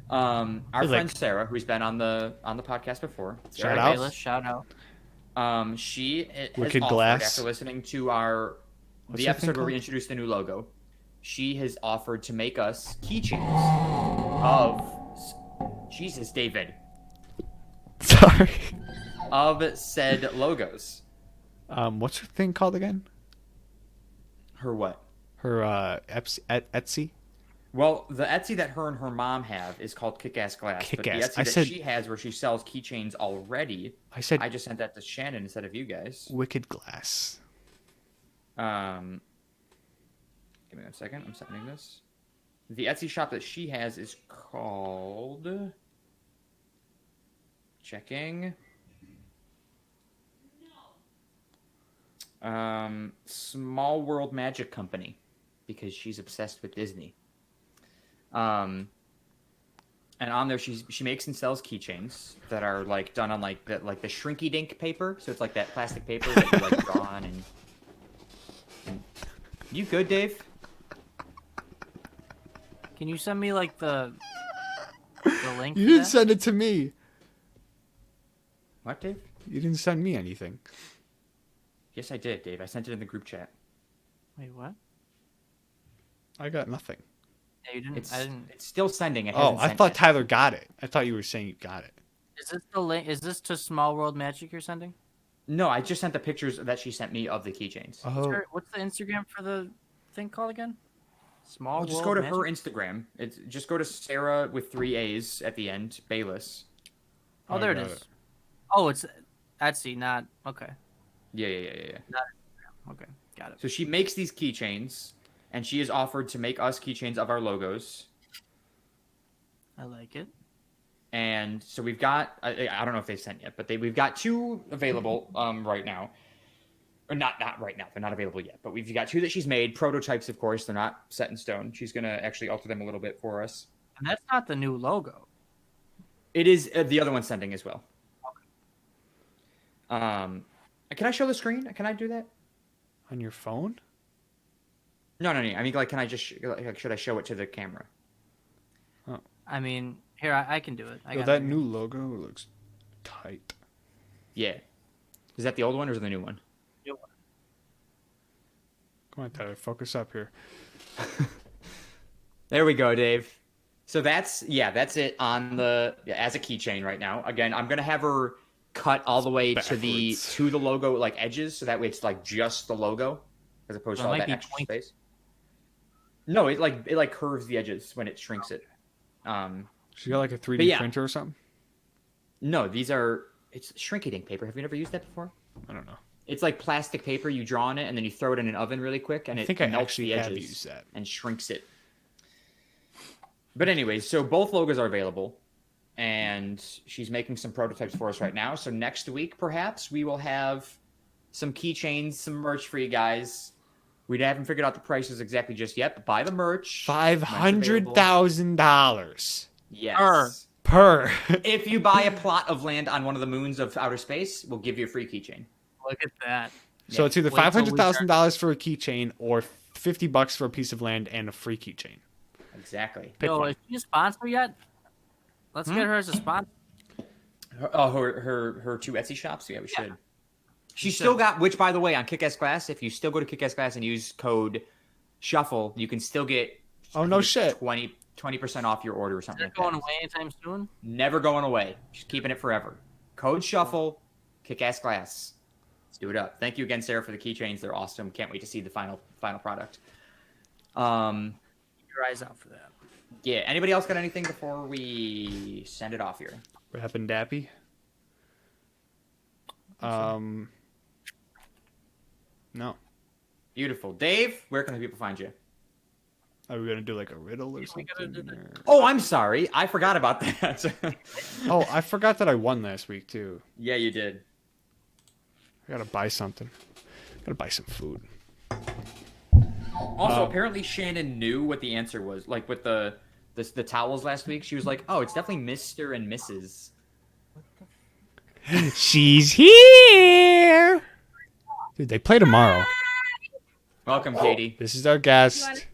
Our Like- friend Sarah, who's been on the podcast before. Shout Sarah out. Bayless, shout out. She has Wicked offered, Glass. after listening to What's the that episode thing where we called? introduced the new logo. She has offered to make us keychains of Jesus, David, Sorry. of said logos. What's her thing called again? Her what? Her Etsy. Well, the Etsy that her and her mom have is called Kick-Ass Glass. But the Kick-Ass. Etsy I that said- she has, where she sells keychains already, I said I just sent that to Shannon instead of you guys. Wicked Glass. Give me 1 second. I'm sending this. The Etsy shop that she has is called. Checking. Small World Magic Company, because she's obsessed with Disney. And on there, she makes and sells keychains that are like done on like the shrinky dink paper. So it's like that plastic paper that you like draw on and you good, Dave? Can you send me like the link? You for didn't that? send it to me. What, Dave? You didn't send me anything. Yes, I did, Dave. I sent it in the group chat. Wait, what? I got nothing. Yeah, you didn't. It's I didn't. it's still sending. It Oh, hasn't I sent thought yet. Tyler got it. I thought you were saying you got it. Is this the link? Is this to Small World Magic you're sending? No, I just sent the pictures that she sent me of the keychains. Oh, What's the Instagram for the thing called again? Small Well, just World go to Magic? her Instagram. It's just go to Sarah with 3 A's at the end, Bayless. Oh, I there it got is. it. Oh, it's Etsy, not okay. Yeah. Okay, got it. So she makes these keychains, and she has offered to make us keychains of our logos. I like it. And so we've got, I don't know if they've sent yet, but we've got 2 available right now. Or not right now. They're not available yet. But we've got 2 that she's made. Prototypes, of course. They're not set in stone. She's going to actually alter them a little bit for us. And that's not the new logo. It is the other one sending as well. Can I show the screen? Can I do that? on your phone? No. I mean, like, can I just, should I show it to the camera? I mean, here I can do it. I Yo, got that it. new logo looks tight. Yeah. Is that the old one or is it the new one? Come on, Tyler, focus up here. There we go, Dave. So that's it on the as a keychain right now. Again, I'm gonna have her cut all the way Backwards. to the logo like edges, so that way it's like just the logo as opposed to Well, it all might that be extra pointy. space. No, it curves the edges when it shrinks it. She got like a 3D But yeah. printer or something? No, it's shrink ink paper. Have you never used that before? I don't know. It's like plastic paper. You draw on it and then you throw it in an oven really quick, and I it think I melts actually the have edges used that. and shrinks it. But anyways, so both logos are available, and she's making some prototypes for us right now. So next week, perhaps, we will have some keychains, some merch for you guys. We haven't figured out the prices exactly just yet, but buy the merch. $500,000 Yes. per. If you buy a plot of land on one of the moons of outer space, we'll give you a free keychain. Look at that. So it's either Wait till we $500,000 for a keychain or $50 for a piece of land and a free keychain. Exactly. Pick Yo, one. is she a sponsor yet? Let's get her as a sponsor. Her 2 Etsy shops? Yeah, we should. Yeah. She's should. still got, which by the way, on Kick-Ass Glass, if you still go to Kick-Ass Glass and use code SHUFFLE, you can still get Oh, no shit. 20% off your order or Is something it like going that. away anytime soon? Never going away. Just keeping it forever. Code SHUFFLE, Kick-Ass Glass. Let's do it up. Thank you again, Sarah, for the keychains. They're awesome. Can't wait to see the final product. Keep your eyes out for that. Yeah. Anybody else got anything before we send it off here? Rappin' Dappy. No. Beautiful. Dave, where can the people find you? Are we gonna do like a riddle or We something? gotta do that. or- Oh, I'm sorry. I forgot about that. Oh, I forgot that I won last week too. Yeah, you did. I gotta buy something. Gotta buy some food. Also, apparently Shannon knew what the answer was. Like with the towels last week, she was like, "Oh, it's definitely Mr. and Mrs." She's here. Dude, they play tomorrow. Welcome, Katie. This is our guest.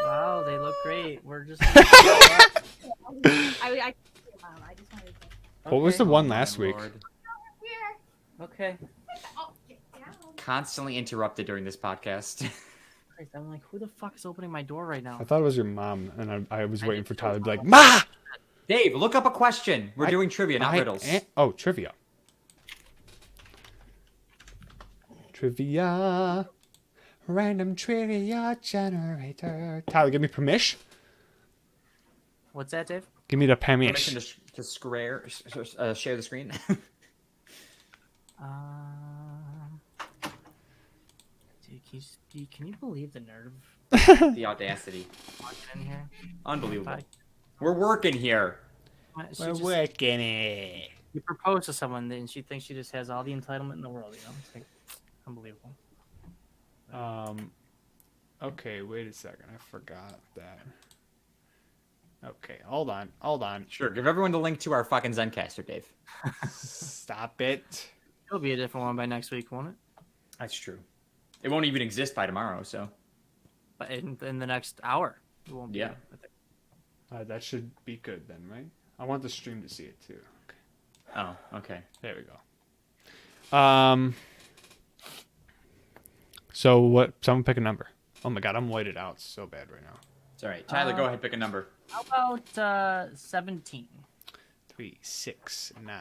Wow, they look great. We're just. I just wanted to. What was the one Oh, my last week? Lord. Okay. Oh, get down. Constantly interrupted during this podcast. Christ, I'm like, who the fuck is opening my door right now? I thought it was your mom, and I was I waiting did for too. Tyler to be like, "Ma!" Dave, look up a question. We're I- doing trivia, not riddles. Oh, trivia. Trivia. Random trivia generator. Tyler, give me permission. What's that, Dave? Give me the Permission permission. to share the screen. Dude, can you believe the nerve The audacity. walking in here? Unbelievable. Like, We're working here. she We're just- working it. You propose to someone, and she thinks she just has all the entitlement in the world. You know, it's like unbelievable. Okay, wait a second. I forgot that. Okay, hold on. Sure. Give everyone the link to our fucking Zencaster, Dave. Stop it. It'll be a different one by next week, won't it? That's true. It won't even exist by tomorrow, so. but in the next hour. It won't be. Yeah. I think. That should be good then, right? I want the stream to see it too. Okay. Oh, okay. There we go. So what? Someone pick a number. Oh my god, I'm whited out so bad right now. It's all right. Tyler, go ahead, pick a number. How about 17? 3, 6, 9,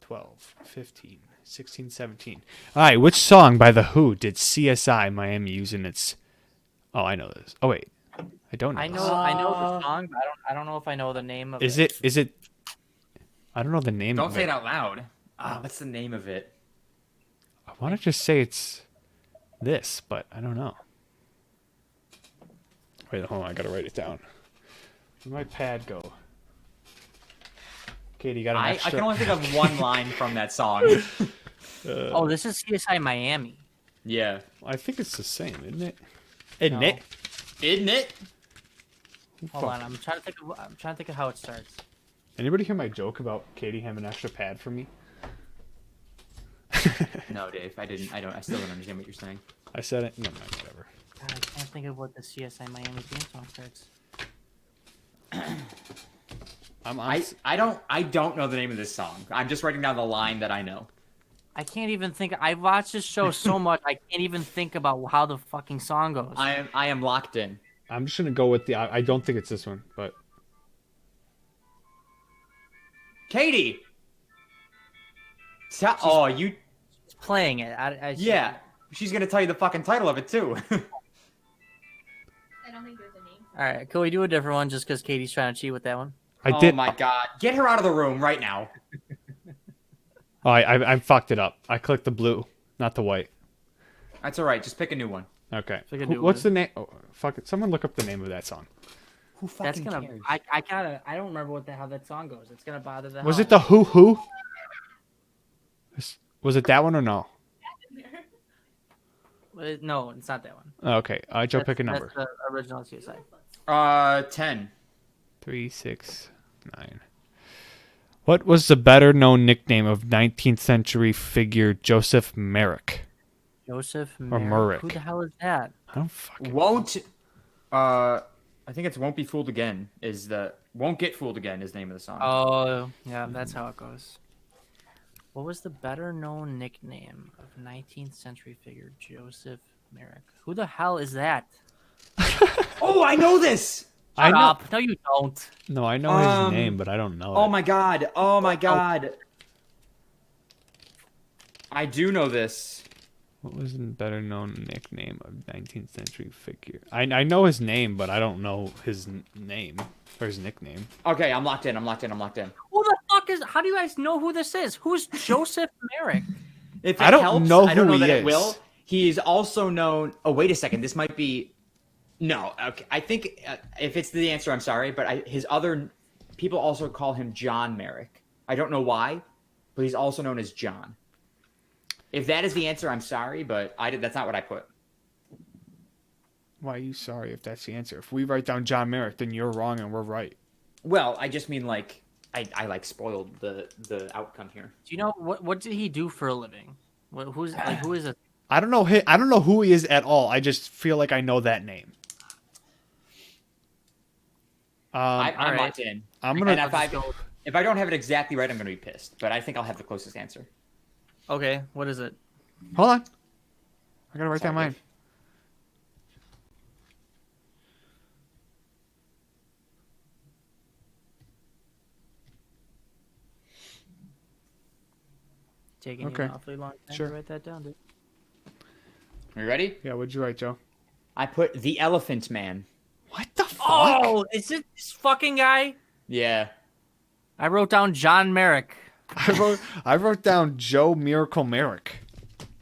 12, 15, 16, 17. All right, which song by The Who did CSI Miami use in its... Oh, I know this. Oh, wait. I don't know I this. know the song, but I don't know if I know the name of Is it. it... I don't know the name Don't of say it. it out loud. What's the name of it? I want to just say it's this, but I don't know. Wait, hold on. I got to write it down. Where'd my pad go? Katie, you got an I extra... can only think of one line from that song. Oh, this is CSI Miami. Yeah. I think it's the same, isn't it? Isn't No. it? Isn't it? Hold on, I'm trying to think of how it starts. Anybody hear my joke about Katie having an extra pad for me? No, Dave. I didn't. I still don't understand what you're saying. I said it. No, mind, whatever. God, I can't think of what the CSI Miami theme song starts. I don't know the name of this song. I'm just writing down the line that I know. I can't even think. I watched this show so much, I can't even think about how the fucking song goes. I am locked in. I'm just gonna go with the. I don't think it's this one, but Katie. Oh, you. It's playing it. Yeah. She's gonna tell you the fucking title of it too. I don't think there's a name. All right, can we do a different one just because Katie's trying to cheat with that one? I Oh did. my god. Get her out of the room right now. Oh, I fucked it up. I clicked the blue, not the white. That's all right. Just pick a new one. Okay. Pick a new What's one. the name? Oh, fuck it. Someone look up the name of that song. Who That's fucking gonna. cares? I don't remember how that song goes. It's gonna bother the. Was hell it the Who Who? Was it that one or no? No, it's not that one. Oh, okay. Joe, pick a number. That's the original CSI. 10. 3, 6, 9. What was the better-known nickname of 19th century figure Joseph Merrick? Joseph Or Merrick. Merrick. Who the hell is that? I don't fucking. Won't. I think it's "Won't Be Fooled Again." "Won't Get Fooled Again" is the name of the song. Oh, yeah, that's how it goes. What was the better-known nickname of 19th century figure Joseph Merrick? Who the hell is that? Oh, I know this. I Shut know. up. No, you don't. No, I know his name, but I don't know. Oh it. my god. Oh my god. I do know this. What was the better-known nickname of 19th century figure? I know his name, but I don't know his name or his nickname. Okay, I'm locked in. Who the fuck is? How do you guys know who this is? Who's Joseph Merrick? If it I don't helps, know I don't who know he that is. it will. He is also known. Oh, wait a second. This might be. No. Okay. I think if it's the answer, I'm sorry, but his other people also call him John Merrick. I don't know why, but he's also known as John. If that is the answer, I'm sorry, but that's not what I put. Why are you sorry if that's the answer? If we write down John Merrick, then you're wrong and we're right. Well, I just mean like I like spoiled the outcome here. Do you know what did he do for a living? Who is it? I don't know. I don't know who he is at all. I just feel like I know that name. I'm alright. locked in. I'm And gonna. if I don't have it exactly right, I'm going to be pissed. But I think I'll have the closest answer. Okay, what is it? Hold on. I gotta write Sorry, down mine. Dave. Taking Okay. you an awfully long time Sure. to write that down, dude. Are you ready? Yeah, what'd you write, Joe? I put the Elephant Man. What the fuck? Oh, is it this fucking guy? Yeah. I wrote down John Merrick. I wrote down Joe Miracle Merrick.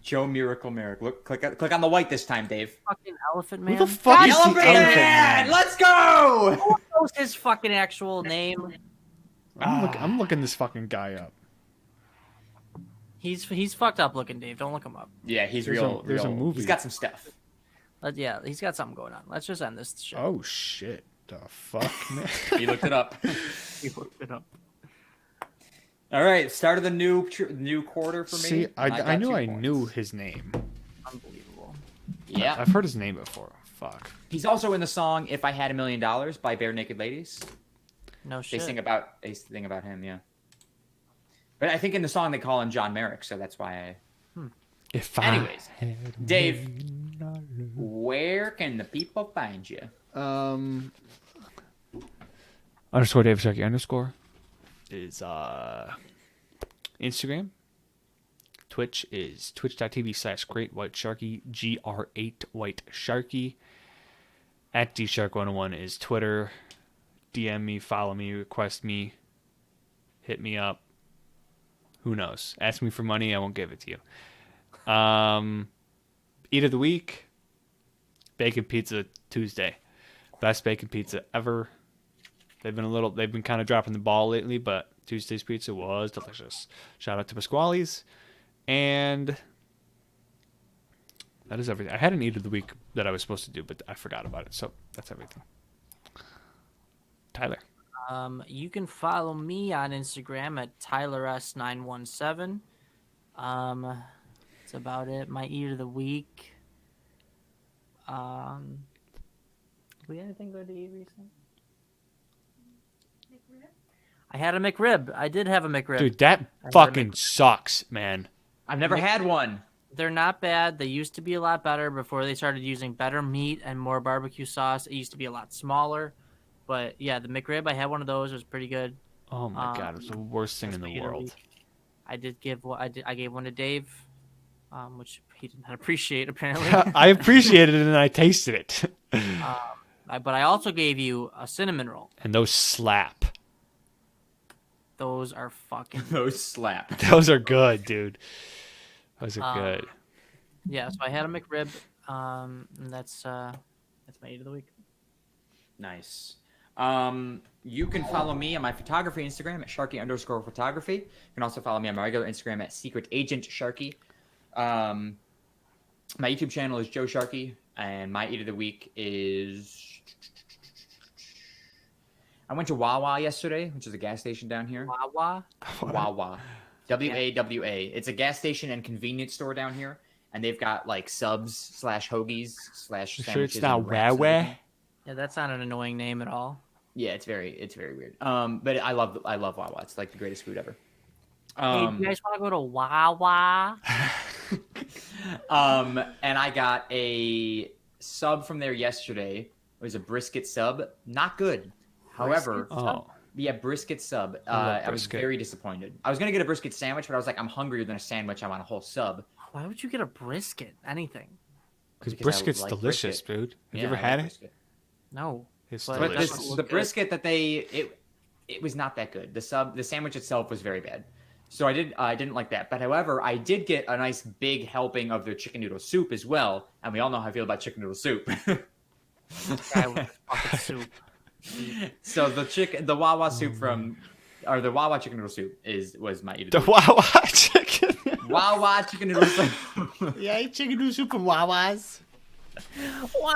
Joe Miracle Merrick. Look, click on the white this time, Dave. Fucking Elephant Who Man. the fuck is the Elephant Elephant Man! Man? Let's go! Who knows his fucking actual name? I'm looking this fucking guy up. He's fucked up looking, Dave. Don't look him up. Yeah, he's There's real. a- there's a real- movie. He's got some stuff. Yeah, he's got something going on. Let's just end this shit. Oh shit! The fuck, man. He looked it up. He looked it up. All right, start of the new quarter for me. See, I got knew 2 I points. knew his name. Unbelievable. Yeah. I've heard his name before. fuck. He's also in the song "If I Had $1 Million" by Bare Naked Ladies. No They shit. sing about him, yeah. But I think in the song they call him John Merrick, so that's why. If Anyways, had Dave, where can the people find you? Underscore David Sharkey underscore is Instagram. Twitch is twitch.tv/greatwhitesharky, GR8whitesharky. At DShark101 is Twitter. DM me, follow me, request me, hit me up. Who knows? Ask me for money, I won't give it to you. Eat of the week, Bacon Pizza Tuesday. Best bacon pizza ever. They've been kind of dropping the ball lately, but Tuesday's pizza was delicious. Shout out to Pasquale's. And that is everything. I had an eat of the week that I was supposed to do, but I forgot about it. So that's everything. Tyler. You can follow me on Instagram at TylerS917. That's about it. My eat of the week. We had anything good to eat recently? I had a McRib. I did have a McRib. Dude, that fucking sucks, man. I've never had one. They're not bad. They used to be a lot better before they started using better meat and more barbecue sauce. It used to be a lot smaller. But yeah, the McRib, I had one of those. It was pretty good. Oh my god, it's the worst thing in That's my the eat of world. week. I gave one to Dave, which he did not appreciate apparently. I appreciated it and I tasted it. But I also gave you a cinnamon roll. And those slap. Those are fucking Those slap. Those are good, dude. Those are good. yeah. So I had a McRib. And that's my eat of the week. Nice. You can follow me on my photography Instagram at Sharky_photography. You can also follow me on my regular Instagram at Secret Agent Sharky. My YouTube channel is Joe Sharky, and my eat of the week is. I went to Wawa yesterday, which is a gas station down here. Wawa. Wawa. WAWA. It's a gas station and convenience store down here, and they've got like subs / hoagies / sandwiches. Sure it's not and wraps and Wawa? everything. Yeah, that's not an annoying name at all. Yeah, it's very weird. But I love Wawa. It's like the greatest food ever. Hey, you guys want to go to Wawa? And I got a sub from there yesterday. It was a brisket sub. Not good. However, Oh. yeah, brisket sub. I love I was brisket. very disappointed. I was gonna get a brisket sandwich, but I was like, I'm hungrier than a sandwich. I want a whole sub. Why would you get a brisket? Anything? Because Because I brisket's like delicious, brisket. dude. Have Yeah, you ever I had like it? brisket. No. It's But But Delicious. delicious. Doesn't the look good. brisket that it was not that good. The sandwich itself was very bad. So I didn't like that. But however, I did get a nice big helping of their chicken noodle soup as well. And we all know how I feel about chicken noodle soup. Guy with fucking soup. So the Wawa soup the Wawa chicken noodle soup was my eat of the The week. Wawa chicken. Wawa chicken noodle soup. Yeah, I eat chicken noodle soup from Wawa's.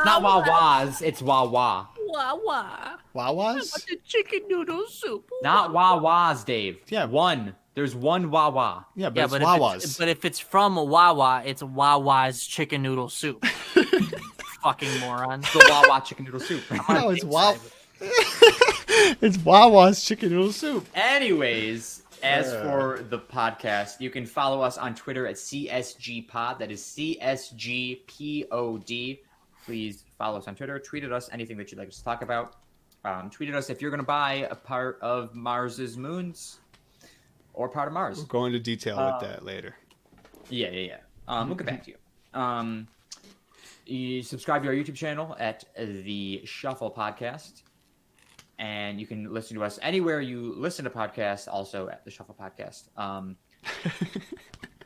Not Wawa's, it's Wawa. Wawa. Wawa's? The chicken noodle soup. Not Wawa's, Dave. Yeah. One. There's one Wawa. Yeah, but Yeah, it's but Wawa's. if it's from Wawa, it's Wawa's chicken noodle soup. Fucking moron. The Wawa chicken noodle soup. No, it's Wawa. It's Wawa's chicken noodle soup. Anyways, as for the podcast, you can follow us on Twitter at CSGPod. That is CSGPOD. Please follow us on Twitter. Tweet at us anything that you'd like us to talk about. Tweet at us if you're going to buy a part of Mars's moons or part of Mars. We'll go into detail with that later. Yeah. We'll get back to you. You subscribe to our YouTube channel at the Shuffle Podcast. And you can listen to us anywhere you listen to podcasts, also at the Shuffle Podcast.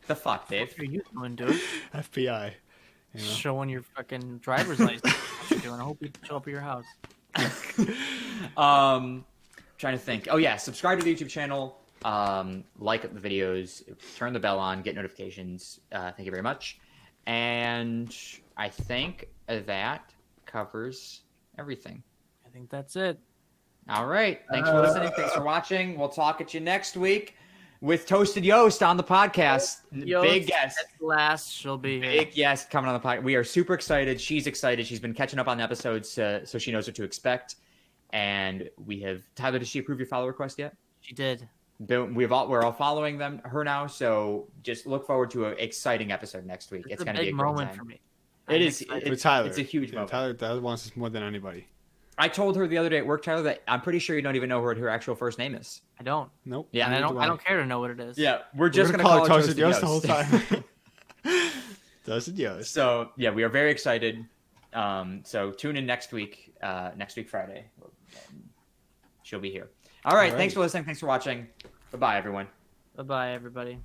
The fuck, Dave? What are you doing, dude? FBI. You know? Showing your fucking driver's license. What you doing? I hope you show up at your house. Trying to think. Oh yeah, subscribe to the YouTube channel. Like the videos, turn the bell on, get notifications. Thank you very much. And I think that covers everything. I think that's it. All right. Thanks for listening. Thanks for watching. We'll talk at you next week. with Toasted Yost on the podcast. Yost Big guest. At last, she'll be here. Big guest coming on the podcast. We are super excited. She's excited. She's been catching up on episodes so she knows what to expect. And we have Tyler. Did she approve your follow request yet? She did. We're all following her now. So just look forward to an exciting episode next week. It's a going to be a big great moment time. for me. It is. For Tyler. It's a huge moment. Tyler wants this more than anybody. I told her the other day at work, Tyler, that I'm pretty sure you don't even know what her actual first name is. I don't. Nope. Yeah, And I neither don't. do I don't care to know what it is. Yeah, we're We're just gonna going to call it Toasted Yost the whole Yost. time. Toasted Yost. So yeah, we are very excited. So tune in next week. Next week Friday, she'll be here. All right. All right. Thanks for listening. Thanks for watching. Bye bye, everyone. Bye bye, everybody.